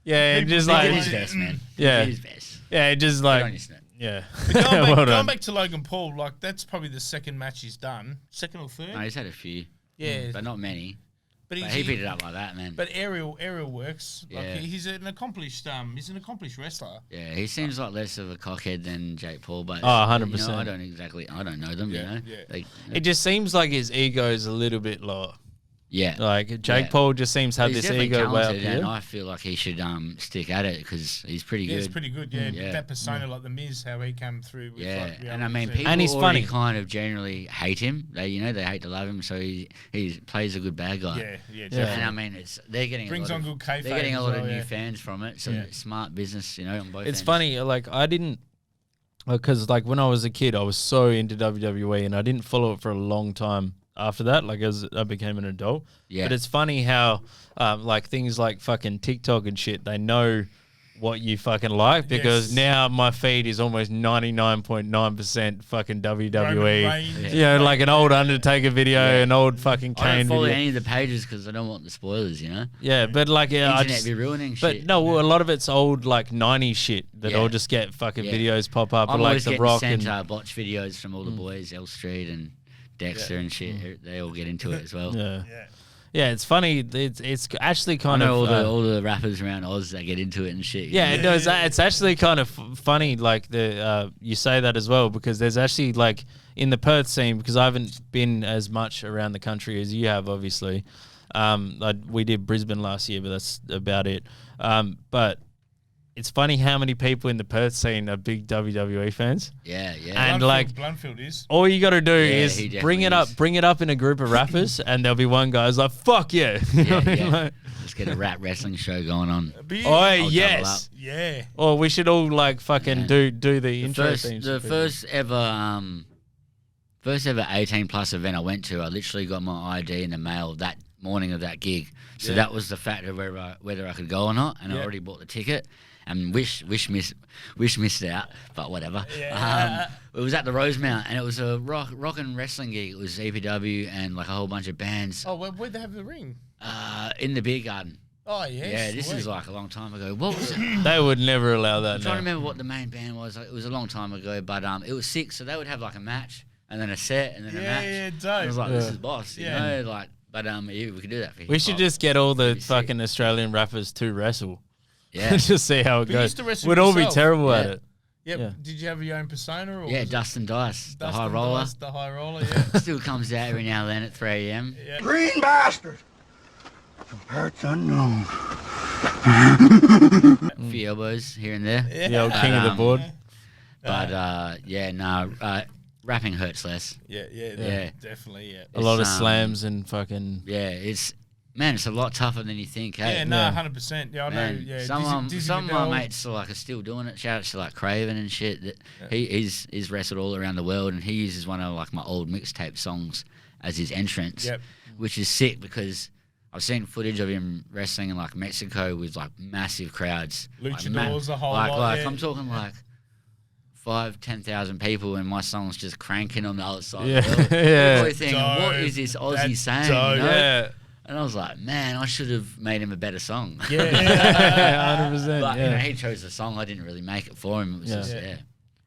Yeah, just like his best, man. Yeah, his best. Yeah, just like yeah. Going back to Logan Paul, like that's probably the second match he's done, second or third. No, he's had a few. Yeah, but not many. But he beat it up like that, man. But aerial works. Like he's an accomplished wrestler. Yeah, he seems like less of a cockhead than Jake Paul, but 100%. I don't know them. Yeah, you know, it just seems like his ego is a little bit low. Yeah, like Jake Paul just seems to have this ego way up here. And I feel like he should stick at it because he's pretty good. He's pretty good. Yeah, that persona like the Miz, how he came through. With and I mean, people he's already funny. kind of generally hate him. They hate to love him, so he plays a good bad guy. Yeah. And I mean, they're getting brings on good kayfabe. They're getting a lot of new fans from it. So smart business, on both. It's funny, like I didn't. Because like when I was a kid, I was so into WWE, and I didn't follow it for a long time after that. Like as I became an adult. Yeah. But it's funny how, like things like fucking TikTok and shit, they know what you fucking like because now my feed is almost 99.9% fucking WWE. Like an old Undertaker video, an old fucking Kane video. I don't follow any of the pages because I don't want the spoilers, Yeah, but like I just be ruining shit. But no, a lot of it's old like 90s shit that all just get fucking videos pop up. I'm like The Rock sent botch videos from all the boys, L Street and Dexter and shit. They all get into it as well. Yeah, it's funny. It's actually kind of all the rappers around Oz that get into it and shit. Yeah, it does. It's actually kind of funny. Like you say that as well because there's actually like in the Perth scene because I haven't been as much around the country as you have, obviously. We did Brisbane last year, but that's about it. But it's funny how many people in the Perth scene are big WWE fans. Yeah, yeah. And like Blundfield is. all you got to do is he bring it up, is. bring it up in a group of rappers, and there'll be one guy who's like, "Fuck yeah!" Yeah. Let's get a rap wrestling show going on. Oh yes, yeah. Or we should all like fucking do the intro themes. The first ever 18+ event I went to, I literally got my ID in the mail that morning of that gig. So that was the factor whether I could go or not, and I already bought the ticket. And wish missed out, but whatever. Yeah. It was at the Rosemount, and it was a rock and wrestling gig. It was EPW and like a whole bunch of bands. Oh, where'd they have the ring? In the beer garden. Oh yes. Yeah, this is like a long time ago. What was it? They would never allow that. I'm trying to remember what the main band was. It was a long time ago, but it was 6, so they would have like a match and then a set and then a match. Yeah, dope. And I was like, this is boss, you know, like. But we could do that for hip-hop. We should just get all the fucking Australian rappers to wrestle. Yeah. Just see how it But you goes. used to wrestle We'd all be yourself. terrible at Yeah. it. Yep. Yeah. Did you have your own persona? Or Yeah, was it Dust and Dice, the Dust high and roller. Dice, the high roller, yeah. Still comes out every now and then at 3 a.m. Yeah. Green bastard from parts unknown. A few elbows here and there. The old king of the board. But rapping hurts less. Yeah, definitely, yeah. A lot of It's, slams and fucking. Yeah, it's a lot tougher than you think. Hey? Yeah, no, 100%. Yeah, I know. Man, Yeah, some Dizzy of my Vidal. mates are still doing it. Shout out to like Craven and shit. That he's wrestled all around the world, and he uses one of like my old mixtape songs as his entrance, Yep. which is sick because I've seen footage of him wrestling in like Mexico with like massive crowds, Luchadors, the whole like, lot, like yeah. I'm talking like 5,000-10,000 people, and my song's just cranking on the other side. Yeah. Of the world. Yeah. Probably thinking, what Dope. is this Aussie That's saying? dope. You know? Yeah. And I was like, man, I should have made him a better song. Yeah. 100%. But you know, Yeah. he chose the song. I didn't really make it for him. It was just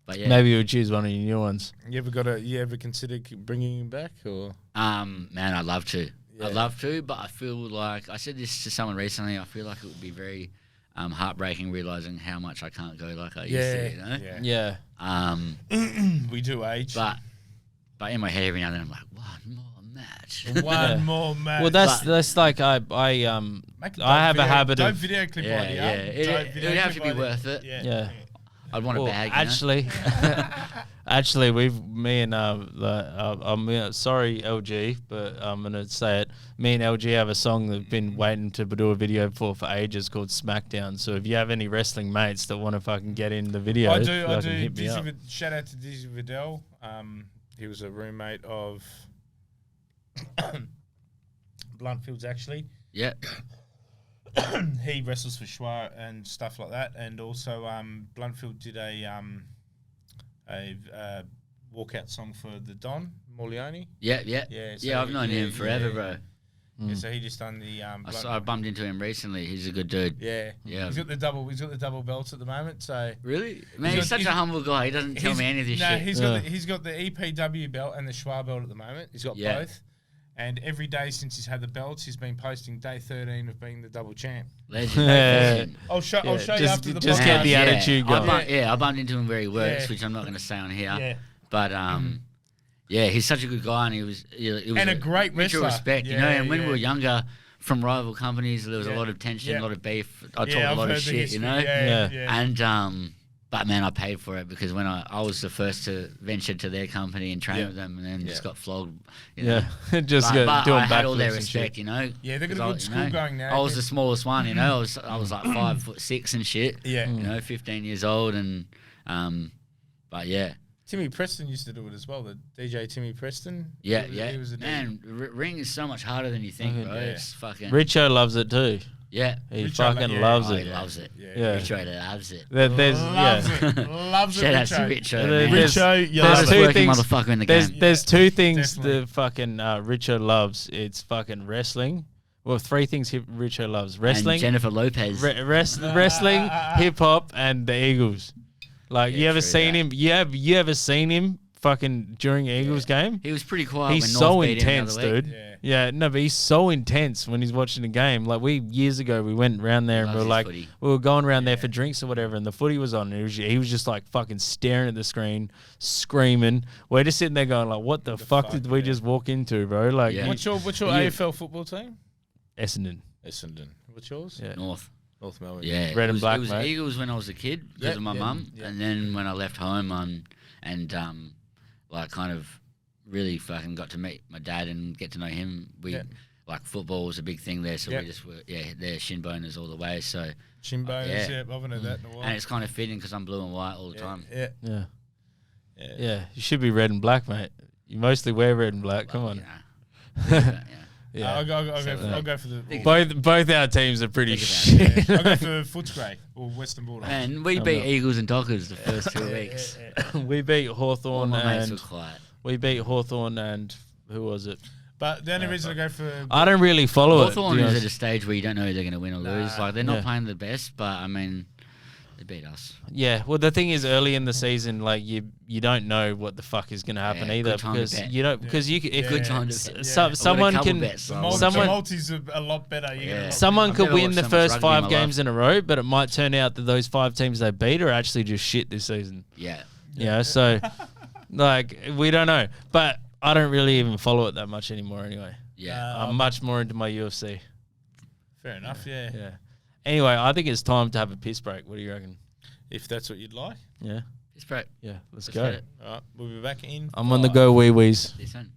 But yeah, Maybe we'll choose one of your new ones. You ever consider bringing him back or? man, I'd love to. Yeah. I'd love to, but I feel like I said this to someone recently. I feel like it would be very heartbreaking realizing how much I can't go like I used to. You know? Yeah. We do age. But in my head every now and then I'm like, one more match. One more match. Well, that's like I have a habit Don't of. video clip Yeah, ID yeah. up. It- Don't it video would have clip to be ID. worth it. Yeah. I'd want a Well, bag. You know? actually, me and I'm sorry LG, but I'm gonna say it. Me and LG have a song that we've been waiting to do a video for ages called Smackdown. So if you have any wrestling mates that want to fucking get in the video, I do. fucking hit me up. Shout out to Dizzy Vidal. He was a roommate of Bluntfield's actually. Yeah. He wrestles for Schwa and stuff like that, and also Bluntfield did a walkout song for the Don Morleone. Yeah. Yeah, so I've known him forever, bro. Yeah, so he just done the. I bumped into him recently. He's a good dude. Yeah. He's got the double belts at the moment. So Really? Man, he's such a humble guy. He doesn't tell me any of this shit. He's got the EPW belt and the Schwa belt at the moment. He's got both. And every day since he's had the belts, he's been posting day 13 of being the double champ. Legend. Yeah. I'll show you after the just podcast. get the attitude going. I bumped into him where he works, Yeah. which I'm not going to say on here. Yeah. But yeah, he's such a good guy, and he was And a great mutual wrestler. respect, you know. And when we were younger, from rival companies, there was a lot of tension, a lot of beef. I talked a lot of shit, you know. And but man, I paid for it because when I was the first to venture to their company and train with them, and then just got flogged. You know? just but doing I had all their backflips and shit. respect, you know. Yeah, they've got a 'Cause good school going now. I was the smallest one, you know. I was like 5'6" and shit. Yeah. You know, 15 years old, and but yeah. Timmy Preston used to do it as well. The DJ Timmy Preston. Yeah, He was a dude. man, ring is so much harder than you think, bro. Yeah. It's fucking Richo loves it too. yeah. He Richo fucking loves Oh, it. he loves it. Yeah. Richo loves it. There's Loves it. Loves it. Shout out to Richo. Richo, There- man. there's- Richo, you there's love two it. Hardest working things- motherfucker in the There's game. there's two things definitely. the fucking Richo loves. It's fucking wrestling. Well, three things Richo loves: wrestling, And Jennifer Lopez. wrestling, hip hop, and the Eagles. Like you ever true seen him? You ever seen him fucking during Eagles game? He was pretty quiet. He's when so North beat him the intense, other week. dude. Yeah. Yeah, no, but he's so intense when he's watching the game. Like years ago, we went around there and Loves we were his like, footy. we were going around there for drinks or whatever, and the footy was on. And he was just like fucking staring at the screen, screaming. We're just sitting there going like, what the fuck did we just walk into, bro? Like, Yeah. What's your AFL football team? Essendon. Essendon. What's yours? Yeah. North. North Melbourne. Yeah, Red and black, It was mate. Eagles when I was a kid because of my mum, and then when I left home, like kind of really fucking got to meet my dad and get to know him. Like football was a big thing there, so we just were they're shin boners all the way. So Shin boners, I haven't heard that in a while. And it's kind of fitting because I'm blue and white all the time. Yeah. You should be red and black, mate. You mostly wear red and black. Come on. Yeah. I'll go for the both our teams are pretty shit. I'll go for Footscray or Western Bulldogs. And we beat Eagles and Dockers the first 2 weeks. We beat Hawthorn and we beat Hawthorn and who was it? But the only reason I go for I don't really follow Hawthorn is at a stage where you don't know if they're going to win or lose. Like they're not playing the best, but I mean. They beat us. Yeah, well, the thing is, early in the season, like you don't know what the fuck is going to happen either because you don't someone can the multis are a lot better. Someone could win the first 5 games in a row, but it might turn out that those 5 teams they beat are actually just shit this season. Yeah. So like we don't know, but I don't really even follow it that much anymore anyway. I'm much more into my UFC. Fair enough. Yeah. Anyway, I think it's time to have a piss break. What do you reckon? If that's what you'd like. Yeah. Piss break. Yeah, let's go. All right, we'll be back in. I'm on the go, wee wees. Listen.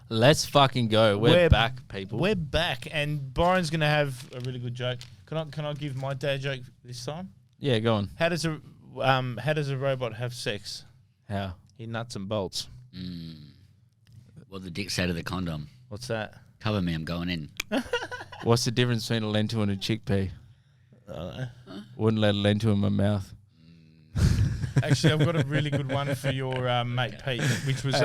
Let's fucking go. We're back, people. We're back, and Byron's gonna have a really good joke. Can I give my dad joke this time? Yeah, go on. How does a robot have sex? How? He nuts and bolts. What the dick say to the condom? What's that? Cover me, I'm going in. What's the difference between a lentil and a chickpea? Wouldn't let a lentil in my mouth. Actually, I've got a really good one for your mate Pete, which was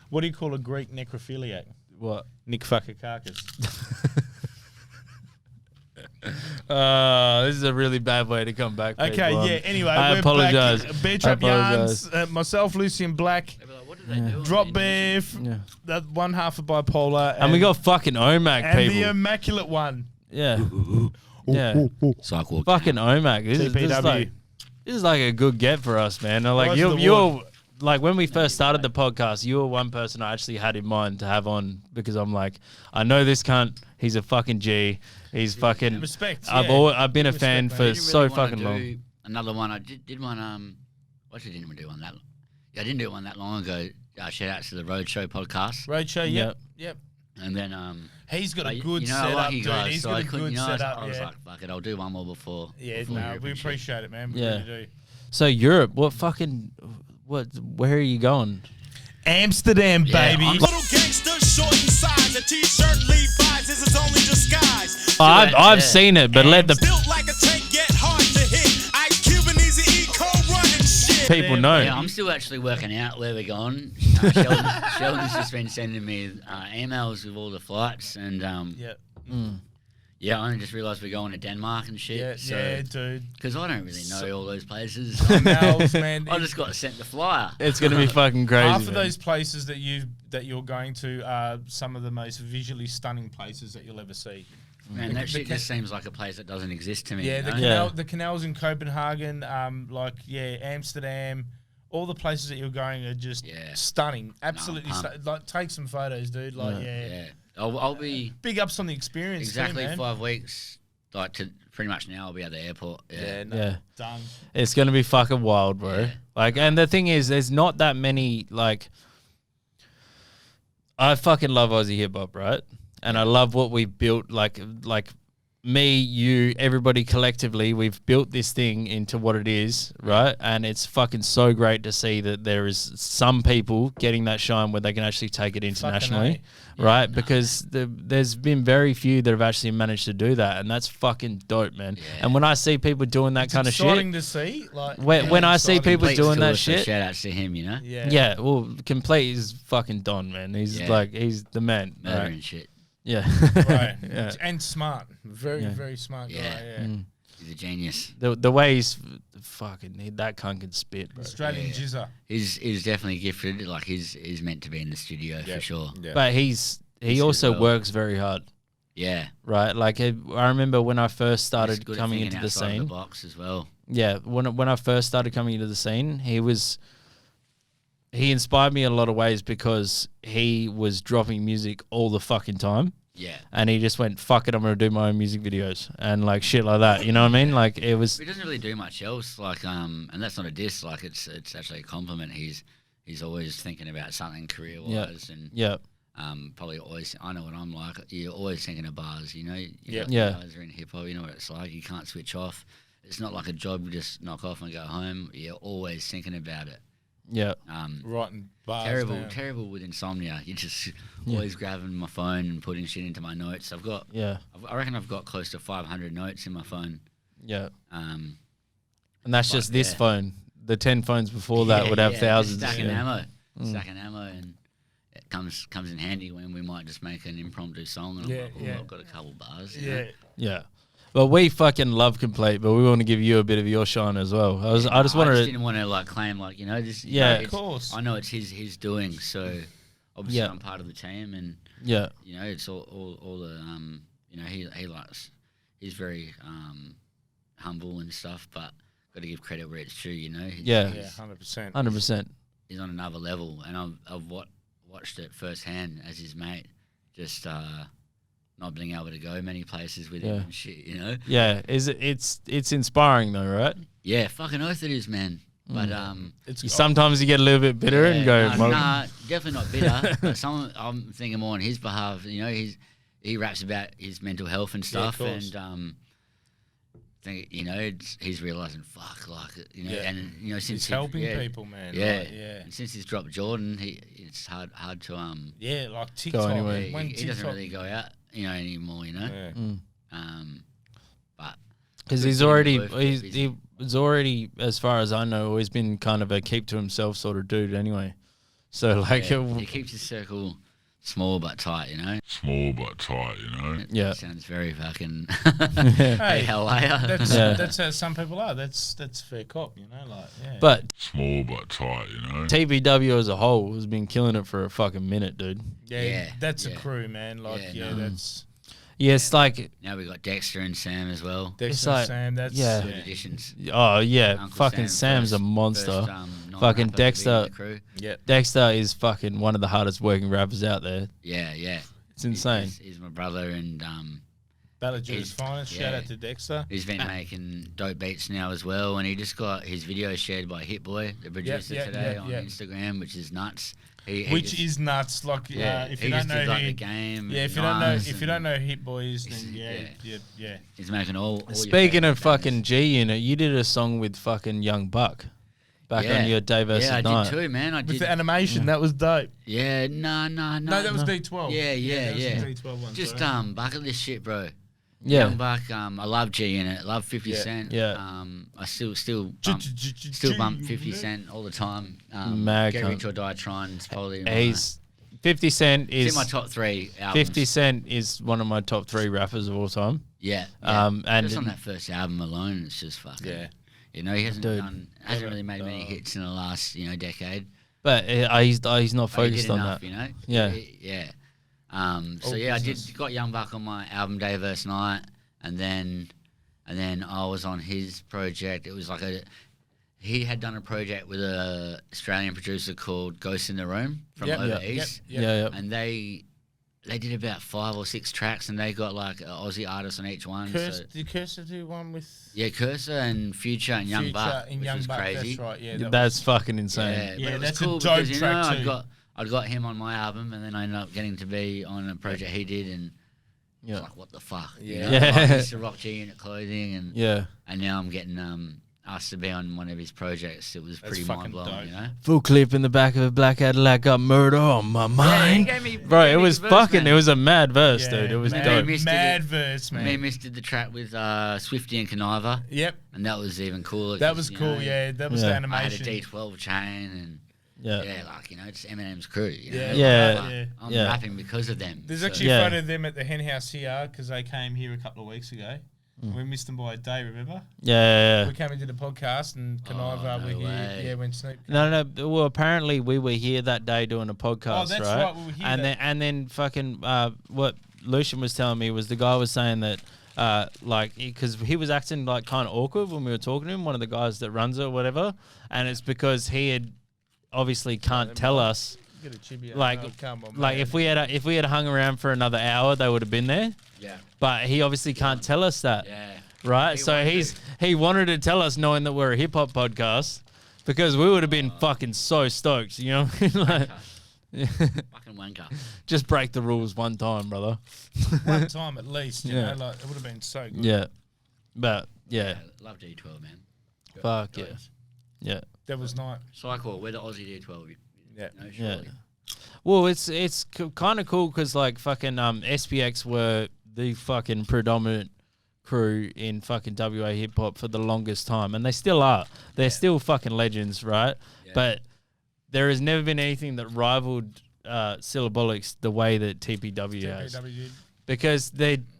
what do you call a Greek necrophiliac? What? Nick Fuckercarcass. This is a really bad way to come back. Okay, people. Anyway, I apologize. Bear Trap Yarns, myself, Lucy and Black. What did they do? Drop Beef. That one half of Bipolar. And we got fucking Omac, and people. the immaculate one. Yeah. Sidewalk. Fucking Omac. This is like a good get for us, man. Like you're like when we first started the podcast, you were one person I actually had in mind to have on because I'm like, I know this cunt. He's a fucking G. He's fucking respect. I've been a fan for so fucking long. Another one I did one. Actually didn't do one that. Yeah, I didn't do one that long ago. Shout out to the Roadshow podcast. Roadshow, yep. And then he's got a good setup, dude. He's got a good setup. I was like, fuck it, I'll do one more before. Yeah, no, we appreciate it, man. We really do. So Europe, where are you going? Amsterdam, baby. Little gangster, short in size, a t-shirt, Levi's, this is only disguise. I've seen it, but let the built like a tank, get hard to hit. Ice Cube and Easy E, cold running shit. People know. Yeah, I'm still actually working out where we're going. Sheldon's just been sending me emails with all the flights, and yeah, I only just realised we're going to Denmark and shit. Yeah, dude. Because I don't really know all those places. Man, I just got sent the flyer. It's gonna be fucking crazy. Half of those places that you're going to are some of the most visually stunning places that you'll ever see. Man, that shit just seems like a place that doesn't exist to me. Yeah, the canals in Copenhagen, Amsterdam. All the places that you're going are just stunning. Absolutely stunning. Like, take some photos, dude. Yeah. I'll be big ups on the experience. Exactly too, man. 5 weeks. Like to pretty much now, I'll be at the airport. Done. It's gonna be fucking wild, bro. Yeah. Like, and the thing is, there's not that many. Like, I fucking love Aussie hip hop, right? And I love what we've built. Like me, you, everybody collectively, we've built this thing into what it is, right? And it's fucking so great to see that there is some people getting that shine where they can actually take it internationally, right? Because there's been very few that have actually managed to do that, and that's fucking dope, man. Yeah. And when I see people doing that kind of shit, exciting to see. Like when I see people doing that shit, shout outs to him, you know. Yeah. Well, Complete is fucking Don, man. He's he's the man. Murdering shit. Yeah. Right. And smart. Very smart guy. Yeah. He's a genius. The way he's fucking that cunt can spit, bro. Australian jizzer. He's definitely gifted. Like he's meant to be in the studio for sure. Yeah. But he's he as also well. works very hard. Yeah. Right, like I remember when I first He's started good at coming thinking into the outside of scene. the box as well. Yeah, when I first started coming into the scene, he inspired me in a lot of ways because he was dropping music all the fucking time. Yeah. And he just went, fuck it, I'm going to do my own music videos and like shit like that. You know what I mean? Like it was. He doesn't really do much else. Like, and that's not a diss. Like, it's actually a compliment. He's always thinking about something career-wise. And Yeah. probably always, I know what I'm like. You're always thinking of bars, you know? Yeah. You guys are in hip-hop, you know what it's like. You can't switch off. It's not like a job you just knock off and go home. You're always thinking about it. Yeah. Writing bars Terrible with insomnia. You just always grabbing my phone and putting shit into my notes. I reckon I've got close to 500 notes in my phone. Yeah. And that's just this phone. The 10 phones before that would have thousands. Stacking ammo, and it comes in handy when we might just make an impromptu song. And I've got a couple bars. Yeah. Well, we fucking love Complete, but we want to give you a bit of your shine as well. I just didn't want to like claim like this. Yeah, of course. I know it's his doing, so obviously I'm part of the team, and it's all the he likes. He's very humble and stuff, but got to give credit where it's due. You know. He's 100%. 100%. He's on another level, and I've watched it firsthand as his mate. Just not being able to go many places with him and shit, you know. Yeah, it's inspiring though, right? Yeah, fucking oath it is, man. But sometimes you get a little bit bitter and go, nah, definitely not bitter. But I'm thinking more on his behalf. You know, he raps about his mental health and stuff, and he's realizing and since he's helping people, man. And since he's dropped Jordan, it's hard to like TikTok. Anyway. He doesn't really go out anymore, you know. But because he's already, as far as I know, always been kind of a keep to himself sort of dude anyway. So like he keeps his circle small but tight, you know. Yeah, sounds very fucking. Hey, how are ya? That's how some people are. That's fair cop, you know. Like, but Small but tight, you know. TVW as a whole has been killing it for a fucking minute, dude. That's a crew, man. Like, that's. Yeah, it's like now we got Dexter and Sam as well. Dexter like, and Sam. That's yeah. Good additions. Oh yeah, Uncle fucking Sam Sam's a monster. non-rapper Fucking to be in Dexter. the crew. Dexter is fucking one of the hardest working rappers out there. Yeah. It's insane. He's my brother, and Ballaju's finest. Shout out to Dexter. He's been making dope beats now as well, and he just got his video shared by Hit Boy, the producer, today on Instagram, which is nuts. Which is nuts. Like, if you don't know the game, if you don't know Hit Boys, then he's making all. Speaking of fucking G Unit, you did a song with fucking Young Buck back on your Day versus Night. I did too, man. With the animation, that was dope. Yeah, no. No, that was D12. Yeah. That was the D12 one. Just bucket list shit, bro. Yeah. Young Buck, I love G in it. Love 50 Cent. Yeah. I still bump 50 Cent all the time. Mad Get cunt. Rich or Die Trying is probably 50 Cent is in my top 3 albums. 50 Cent is one of my top 3 rappers of all time. Yeah. And just on that first album alone, it's just fucking. You know, he hasn't really made many hits in the last decade. But he's not focused on enough, that. You know. Yeah. I got Young Buck on my album Day vs Night, and then I was on his project. It was like he had done a project with a Australian producer called Ghost in the Room from over east. And they did about 5 or 6 tracks, and they got like an Aussie artist on each one. Did Cursor do one with? Yeah, Cursor and Future and Young Buck, which was crazy. That's right. Yeah, that's fucking insane. Yeah, that's cool a dope because, track too. I got him on my album, and then I ended up getting to be on a project he did, and I was like, what the fuck? I used to rock G Unit clothing, and now I'm getting asked to be on one of his projects. It was pretty mind blowing, you know. Full clip in the back of a black Cadillac, got murder on my mind. Bro, it was fucking. It was a mad verse, dude. It was dope. Mad verse, man. Me and Miss did the track with Swifty and Conniver. Yep. And that was even cooler. That was cool. That was the animation. I had a D12 chain and. It's Eminem's crew. You know? I'm rapping because of them. There's actually a photo of them at the hen house here because they came here a couple of weeks ago. We missed them by a day, remember? Yeah. We came into the podcast and Conniva were here. way. Yeah, when Snoop came. No. Well, apparently we were here that day doing a podcast, Oh, that's right? right, we were here And that- then fucking what Lucian was telling me was the guy was saying that like because he was acting like kind of awkward when we were talking to him, one of the guys that runs it or whatever, and it's because he had obviously can't tell us. Get a chibi out. Like, Oh, come on, like man. if we had hung around for another hour, they would have been there. Yeah. But he obviously can't tell us that. Yeah. Right, so he wanted to tell us, knowing that we're a hip hop podcast, because we would have been fucking so stoked, you know. Like, Fucking wanker. just break the rules one time, brother. one time at least, you Yeah. know, like it would have been so good. Yeah, but yeah, Love D12, man. fuck yeah, Guys. yeah, That was night. Cycle, we're the Aussie D12. Yeah. No, yeah. surely. Well, it's kind of cool because like fucking SPX were the fucking predominant crew in fucking WA hip hop for the longest time, and they still are. They're still fucking legends, right? Yeah. But there has never been anything that rivaled Syllabolics the way that TPW has, TPW. because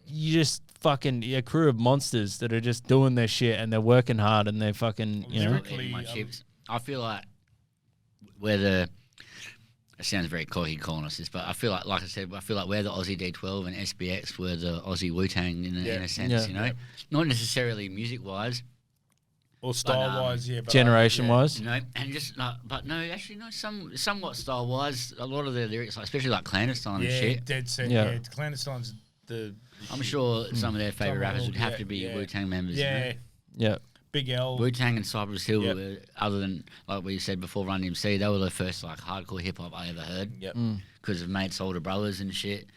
you just fucking a crew of monsters that are just doing their shit and they're working hard and they're fucking, you know. Lyrically, Eating my chips. I feel like we're the. It sounds very cocky calling us this, but I feel like I said, I feel like we're the Aussie D12 and SBX were the Aussie Wu-Tang in a sense, Yeah. you know? Not necessarily music-wise, Or style wise, yeah. But Generation wise. you know, and just like, but no, actually, no, somewhat style-wise, a lot of their lyrics, like, especially like Clandestine and Yeah, shit. dead set. Yeah. Yeah, Clandestine's the. I'm sure some of their favourite rappers would have yeah, to be yeah. Wu-Tang members. you know? Yeah, Yeah. Big L. Wu-Tang and Cypress Hill, Yep. were, other than, like we said before, Run DMC, they were the first, like, hardcore hip-hop I ever heard. Yep. Because of Mate's older brothers and shit.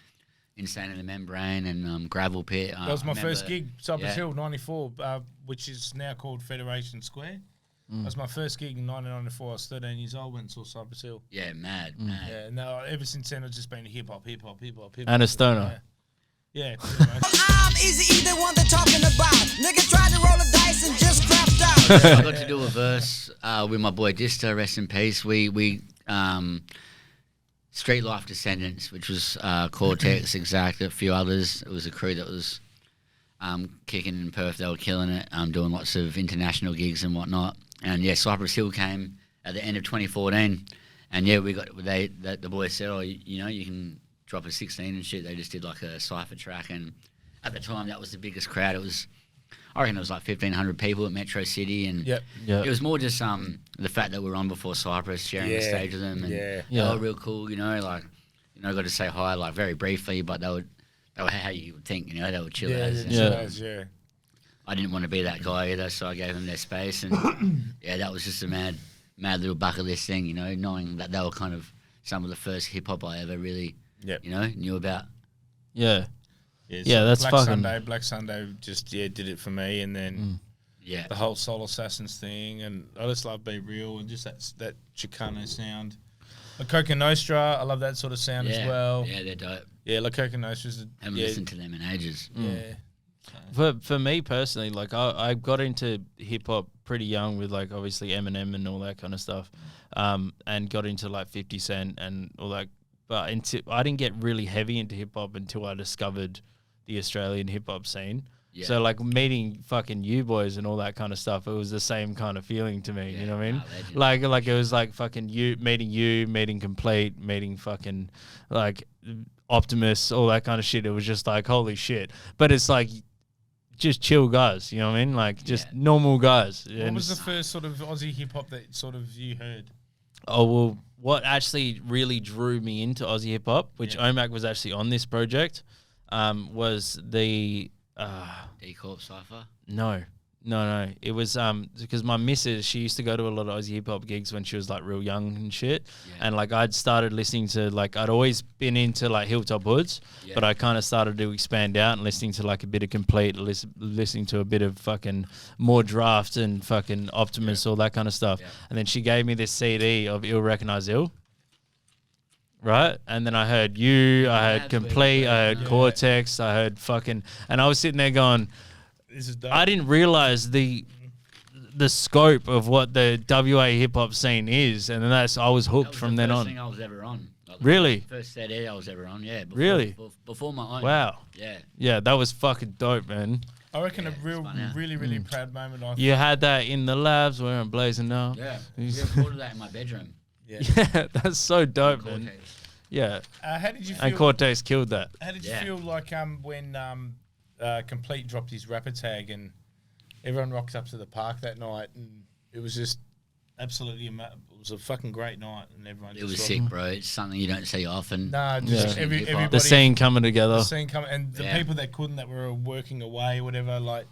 Insane in the Membrane and Gravel Pit. That was my first remember- gig, Cypress yeah. Hill, 94, which is now called Federation Square. That was my first gig in 1994. I was 13 years old when I saw Cypress Hill. Yeah, mad. Yeah, no, ever since then, I've just been hip hop. And a stoner. Yeah, pretty much. I'm easy the one they're talking about. Nigga tried to roll the dice and just crapped out. I got to do a verse with my boy Dista, rest in peace. We Street Life Descendants, which was Cortex, Exact, a few others. It was a crew that was kicking in Perth. They were killing it, doing lots of international gigs and whatnot. And yeah, Cypress Hill came at the end of 2014, and yeah, we got the boys said, oh, you know, you can drop a 16 and shit. They just did like a cypher track, and at the time that was the biggest crowd. I reckon it was like 1,500 people at Metro City, and Yep. Yep. it was more just the fact that we were on before Cypress, sharing the Yeah, stage with them, and yeah. they were real cool, you know, like, you know, got to say hi like very briefly, but they were how you would think, you know, they were chill as. And, Yeah. I didn't want to be that guy either, so I gave them their space, and yeah, that was just a mad little bucket list thing, you know, knowing that they were kind of some of the first hip hop I ever really, you know, knew about. Yeah. Yeah, Yeah, that's fucking- Black Sunday just did it for me, and then Yeah, the whole Soul Assassins thing, and I just love Be Real and just that Chicano sound. La Coca Nostra, I love that sort of sound as well. Yeah, they're dope. Yeah, La Coca Nostra's Haven't listened to them in ages. yeah. For me personally, like I got into hip hop pretty young with like obviously Eminem and all that kind of stuff, and got into like 50 Cent and all that. But I didn't get really heavy into hip hop until I discovered the Australian hip hop scene. Yeah. So like meeting fucking you boys and all that kind of stuff, it was the same kind of feeling to me. You know what I mean? Like it was like fucking meeting Complete, meeting fucking like Optimus, all that kind of shit. It was just like holy shit. But it's like just chill guys, you know what I mean? Like just normal guys. What was the first sort of Aussie hip hop that sort of you heard? Oh, well, what actually really drew me into Aussie hip hop, which Omac was actually on this project, was the D-Corp Cypher. no. It was because my missus, she used to go to a lot of Aussie hip hop gigs when she was like real young and shit, and like I'd started listening to like I'd always been into like Hilltop Hoods, but I kind of started to expand out and listening to like a bit of Complete, listening to a bit of fucking more Draft and fucking Optimus, all that kind of stuff, and then she gave me this CD of Ill Recognize Ill. Right, and then I heard you, I heard Complete, I heard Cortex, I heard fucking, and I was sitting there going, This is dope. I didn't realize the scope of what the WA hip hop scene is, and then I was hooked from then First on. thing I was ever on. Like, Really? First CD I was ever on. Yeah. Before, Really? Before my own. Wow. Yeah. Yeah, that was fucking dope, man. I reckon a really proud moment. You had that in the labs wearing blazing up. Yeah, we recorded that in my bedroom. Yeah, Yeah, that's so dope, man. Cortex. Yeah. how did you feel? And Cortex killed that. How did you feel like when Complete dropped his rapper tag and everyone rocked up to the park that night and it was just absolutely it was a fucking great night and everyone. It was sick, bro. It's something you don't see often. Nah, just everybody. The scene coming together. The scene coming and the people that couldn't, that were working away or whatever, like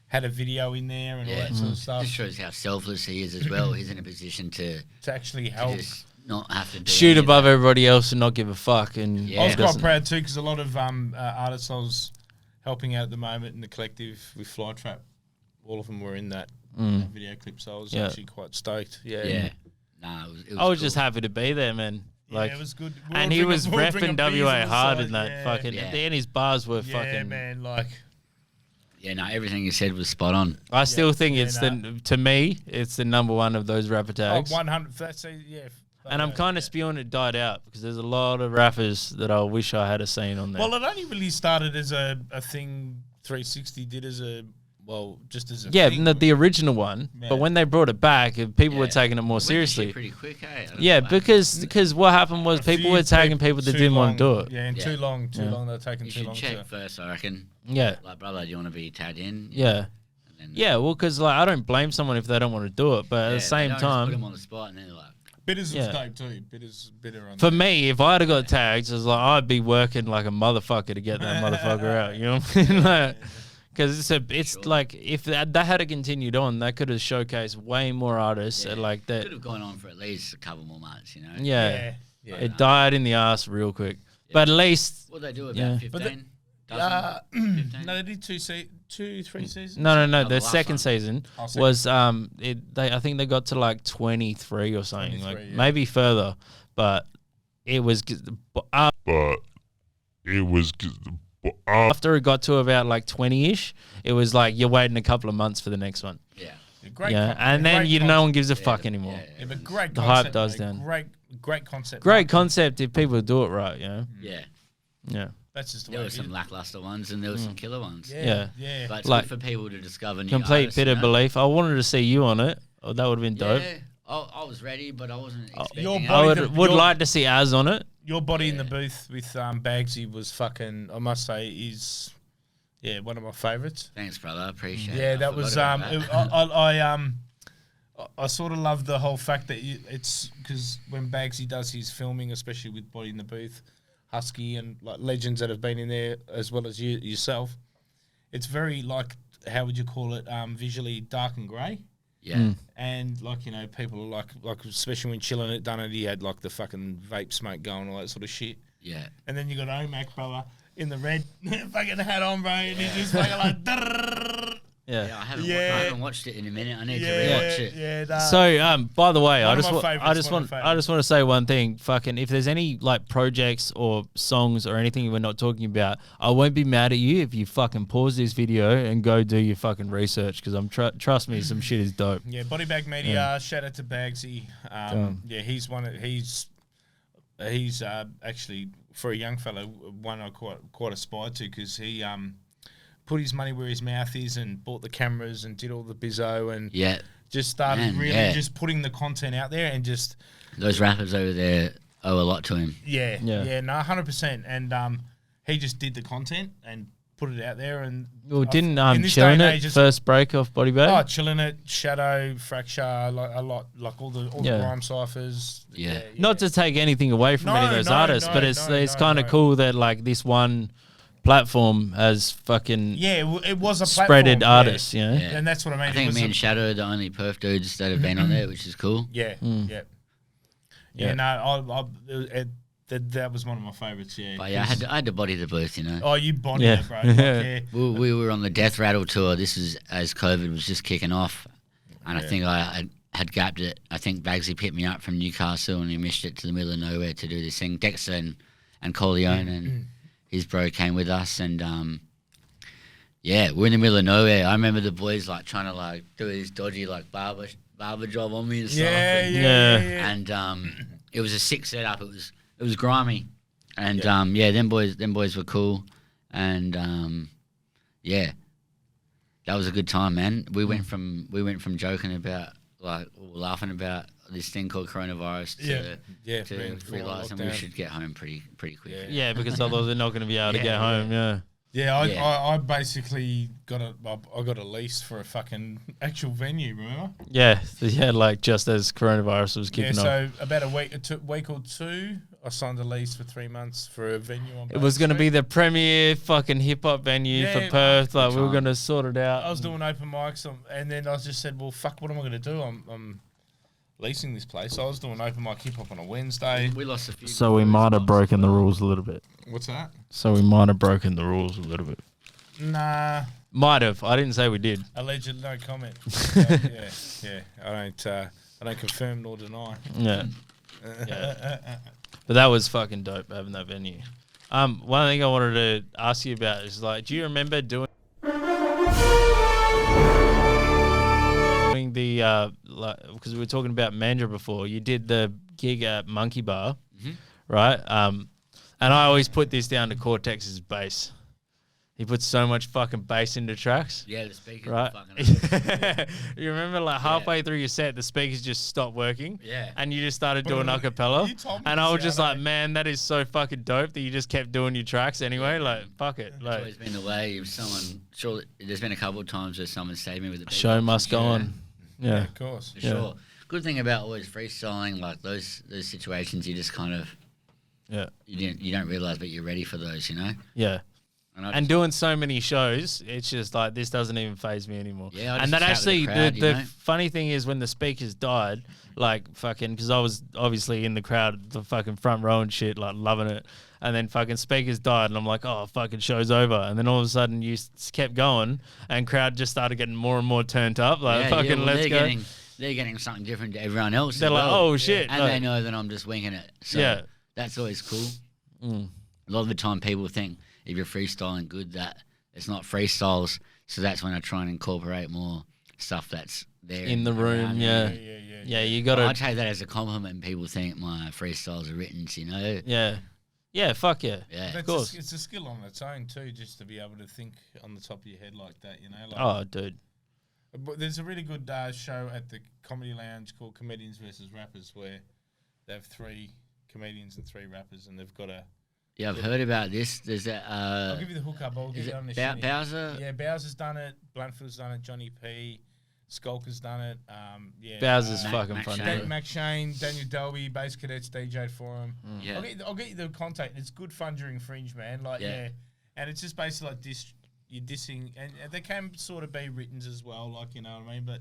had a video in there and all that sort of stuff. Just shows how selfless he is as well. He's in a position to actually help. just not have to do Shoot any of above that. everybody else and not give a fuck. And I was quite proud too because a lot of artists I was helping out at the moment in the collective with Flytrap, all of them were in that video clip, so I was actually quite stoked. Yeah. Nah, it was I was cool. just happy to be there, man. Like, it was good. And he was repping WA hard in that yeah. fucking. Yeah. And his bars were Yeah, fucking. man, like. Yeah, no, everything you said was spot on. I still think it's to me, it's the number one of those rapper tags. 100. That's And I'm kind of spewing it died out because there's a lot of rappers that I wish I had a scene on there. Well, it only really started as a thing. 360 did as a just as a thing. the original one. Yeah. But when they brought it back, people were taking it more Went to shit seriously. pretty quick, eh? Yeah, because what happened was people were tagging people that didn't want to do it. Yeah, and too long. They're taking You too should long. check first, I reckon. Yeah. Like, brother, do you want to be tagged in? Yeah. And then, Yeah, well, because like I don't blame someone if they don't want to do it, but at the same they don't just put time, him on the spot and then like, Bitters was Yeah. dope too. Bitter on for that. me, if I'd have got tagged, it's like I'd be working like a motherfucker to get that motherfucker out. You know what I mean? Like, because it's like if that had continued on, that could have showcased way more artists. Like that. could have gone on for at least a couple more months, you know? Yeah. Yeah. It died in the ass real quick. But at least What they do about Yeah. 15? No, they did 3 seasons. no. the The last second one. Second. was I think they got to like 23 or something, 23, like yeah. maybe further, but it was after it got to about like 20ish, it was like you're waiting a couple of months for the next one. Yeah. Great Yeah, con- and then great no one gives a fuck the- anymore. Yeah, but great The concept. hype dies mate. down. Great concept. Great marketing. concept if people do it right, you know. Yeah. Yeah. That's just the There way were it some is. lackluster ones and there were some killer ones. Yeah. Yeah. But it's Like, good for people to discover new Complete artists, bit you of know? belief. I wanted to see you on it. Oh, that would have been dope. Yeah. I was ready, but I wasn't expecting your it. I body- would Your- like to see Az on it. Your body in the booth with Bagsy was fucking. I must say, is one of my favourites. Thanks, brother. I appreciate it. Yeah, I that was forgot about that. I sort of love the whole fact that it's because when Bagsy does his filming, especially with Body in the Booth, Husky and like legends that have been in there as well as yourself, it's very like, how would you call it, visually dark and grey. Yeah. And like, you know, people are like especially when Chillin' It done it, he had like the fucking vape smoke going, all that sort of shit. Yeah. And then you got Omac, brother, in the red fucking hat on, bro, and he's just fucking like. Drrrr. Yeah, I haven't watched it in a minute. I need to Yeah, rewatch it. yeah. Nah. So, by the way, I One of just my want favourites, one of my I just want to say one thing. Fucking, if there's any like projects or songs or anything we're not talking about, I won't be mad at you if you fucking pause this video and go do your fucking research because I'm trust me, some shit is dope. Yeah, Body Bag Media. Shout out to Bagsy. Yeah, he's one. He's actually for a young fellow one I quite aspired to because he put his money where his mouth is and bought the cameras and did all the bizzo and just started just putting the content out there and just those rappers over there owe a lot to him. no, 100%. And he just did the content and put it out there. And Well, didn't in this day Chillin' and It age, first break off Body Bag? Oh, Chillin' It, Shadow, Fracture, like a lot, like all the rhyme ciphers. Yeah. Not to take anything away from any of those artists, but it's kind of cool that like this one platform has fucking it was a spreaded platform, artists, you know? Yeah. and that's what I mean. I It think was me a- and Shadow are the only perf dudes that have been on there, which is cool. Yeah, Yeah. That was one of my favourites. Yeah, But yeah, I had to body the booth, you know. oh, you body Yeah. it, bro. Like, yeah. We were on the Death Rattle tour. This was as COVID was just kicking off, and I think I had gapped it. I think Bagsy picked me up from Newcastle and he missed it to the middle of nowhere to do this thing. Dexter and Corleone and his bro came with us, and we're in the middle of nowhere. I remember the boys like trying to like do this dodgy like barber job on me and stuff. Yeah. And it was a sick setup. It was grimy, and them boys were cool, and that was a good time, man. We went from joking about laughing about this thing called coronavirus to realizing we should get home pretty quick. Yeah, because otherwise they're not going to be able to get home. Yeah. Yeah, I basically got a lease for a fucking actual venue, remember? Yeah, like just as coronavirus was kicking off. So about a week or two, I signed a lease for 3 months for a venue on It was going to be the premier fucking hip-hop venue for Perth. Like, we were going to sort it out. I was doing open mics, and then I just said, well, fuck, what am I going to do? I'm leasing this place. So I was doing open mic hip-hop on a Wednesday. We lost a few. So we might have broken the rules a little bit. What's that? So we might have broken the rules a little bit. Nah. Might have. I didn't say we did. Alleged, no comment. Yeah. I don't confirm nor deny. Yeah. But that was fucking dope having that venue. One thing I wanted to ask you about is like, do you remember doing the because we were talking about Mandra before? You did the gig at Monkey Bar, right? And I always put this down to Cortex's bass. He puts so much fucking bass into tracks. Yeah, the speakers right? fucking You remember like halfway through your set, the speakers just stopped working. Yeah. And you just started doing a cappella. And I was just like, man, that is so fucking dope that you just kept doing your tracks anyway. Like, fuck it. Like, it's always been the way. If someone, surely, there's been a couple of times where someone saved me with the beat. Show must go on. Yeah, of course. For sure. Good thing about always freestyling, like those situations, you just kind of you don't realize, but you're ready for those, you know. Yeah. And doing so many shows, it's just like, this doesn't even faze me anymore. Yeah, and that actually, the funny thing is when the speakers died, like fucking, because I was obviously in the crowd, the fucking front row and shit, like loving it. And then fucking speakers died, and I'm like, oh, fucking show's over. And then all of a sudden you kept going, and crowd just started getting more and more turned up. Like, let's go. They're getting something different to everyone else. They're like, oh shit. And they know that I'm just winging it. So that's always cool. A lot of the time people think, if you're freestyling good, that it's not freestyles. So that's when I try and incorporate more stuff that's there in the room. Yeah, you got to. I take that as a compliment. People think my freestyles are written, you know. Yeah, fuck yeah. Yeah, of course. It's a skill on its own too, just to be able to think on the top of your head like that, you know. Like, oh, dude. But there's a really good show at the Comedy Lounge called Comedians versus Rappers, where they have 3 comedians and 3 rappers, and they've got a. Yeah, I've heard about this. There's that. I'll give you the hookup. I'll get it on the Bowser? Yeah, Bowser's done it. Bluntfield's done it. Johnny P. Skulker's done it. Bowser's fucking funny. Mac Shane, Daniel Delby, Bass Cadets DJ'd for him. Yeah. I'll get you the contact. It's good fun during Fringe, man. Like, and it's just basically like you're dissing, and they can sort of be written as well, like, you know what I mean? But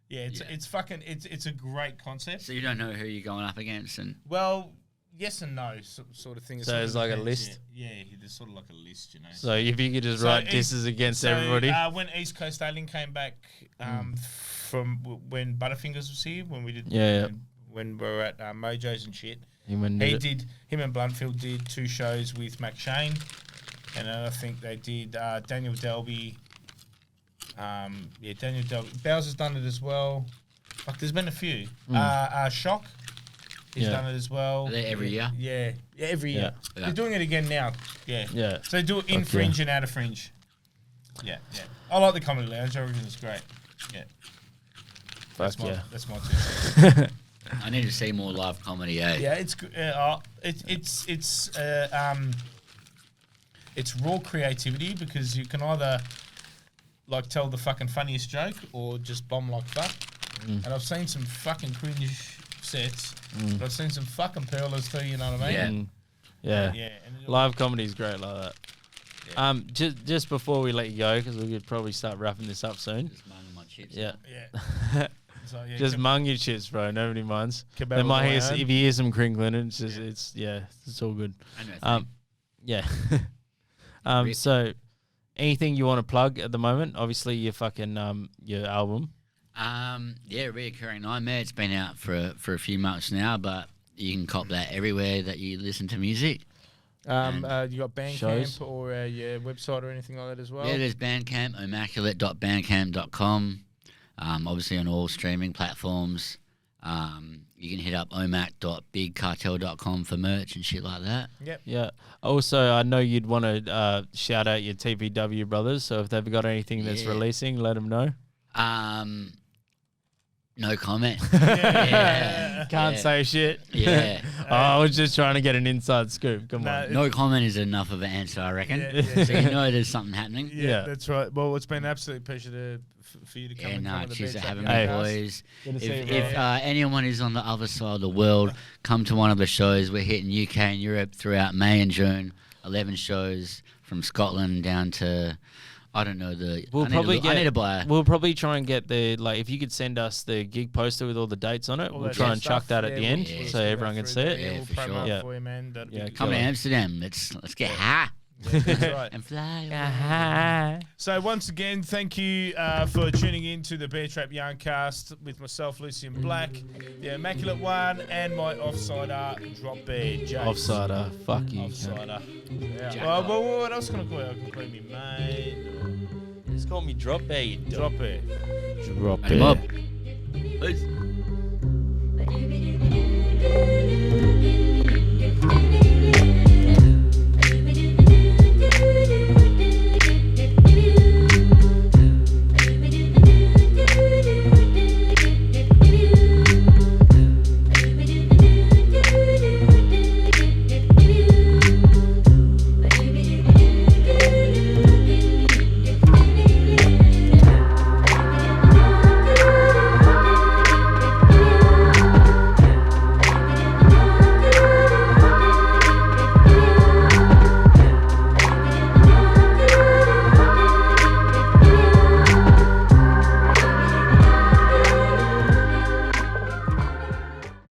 it's fucking it's a great concept. So you don't know who you're going up against, and yes and no, sort of thing. So it's like a list? Yeah, there's sort of like a list, you know. So if you could just write disses against everybody. When East Coast Alien came back from when Butterfingers was here, when we did when we were at Mojo's and shit, him and Bluntfield did 2 shows with Mac Shane, and I think they did Daniel Delby. Daniel Delby. Bowser's done it as well. Like, there's been a few. Shock. He's done it as well. Are they every year? Yeah, every year. They're doing it again now. Yeah. So they do it in Fringe and out of Fringe. Yeah. I like the Comedy Lounge. I reckon it's great. Yeah. That's my tip. I need to see more live comedy. Yeah, it's good. It's raw creativity, because you can either like tell the fucking funniest joke or just bomb like fuck. And I've seen some fucking cringe sets. But I've seen some fucking pearlers too, you know what I mean? Yeah. Live comedy is great like that. Yeah. Just before we let you go, because we could probably start wrapping this up soon. Just munging my chips. Yeah. So, just mung your chips, bro. Nobody minds. They might hear if you hear some crinkling. It's just it's all good. So, anything you want to plug at the moment? Obviously, your fucking your album. Reoccurring Nightmare. It's been out for a few months now, but you can cop that everywhere that you listen to music. You got Bandcamp or your website or anything like that as well? Yeah, there's Bandcamp, immaculate.bandcamp.com. Obviously on all streaming platforms. You can hit up omac.bigcartel.com for merch and shit like that. Yep. Yeah. Also, I know you'd want to shout out your TPW brothers. So if they've got anything that's releasing, let them know. No comment. Can't say shit. Yeah. I was just trying to get an inside scoop. Come on. No comment is enough of an answer, I reckon. So you know there's something happening. Yeah, that's right. Well, it's been an absolute pleasure for you to come and come on the cheers for Bear having Trap me, Yarncast. boys. If anyone is on the other side of the world, come to one of the shows. We're hitting UK and Europe throughout May and June. 11 shows from Scotland down to... I don't know We'll probably We'll probably try and get the if you could send us the gig poster with all the dates on it, we'll try and chuck that at the end so everyone can see it. We'll promo it for you, man. Come to Amsterdam. Let's get high. That's right. And fly. So once again, thank you for tuning in to the Bear Trap Yarncast with myself, Lucian Black, the Immaculate One, and my offsider, Drop Bear, Jace. Offsider, fuck you. Offsider. Yeah. Well, what else can I call you? I can call me mate. Just call me Drop Bear. Drop Bear. Drop Bear. Peace.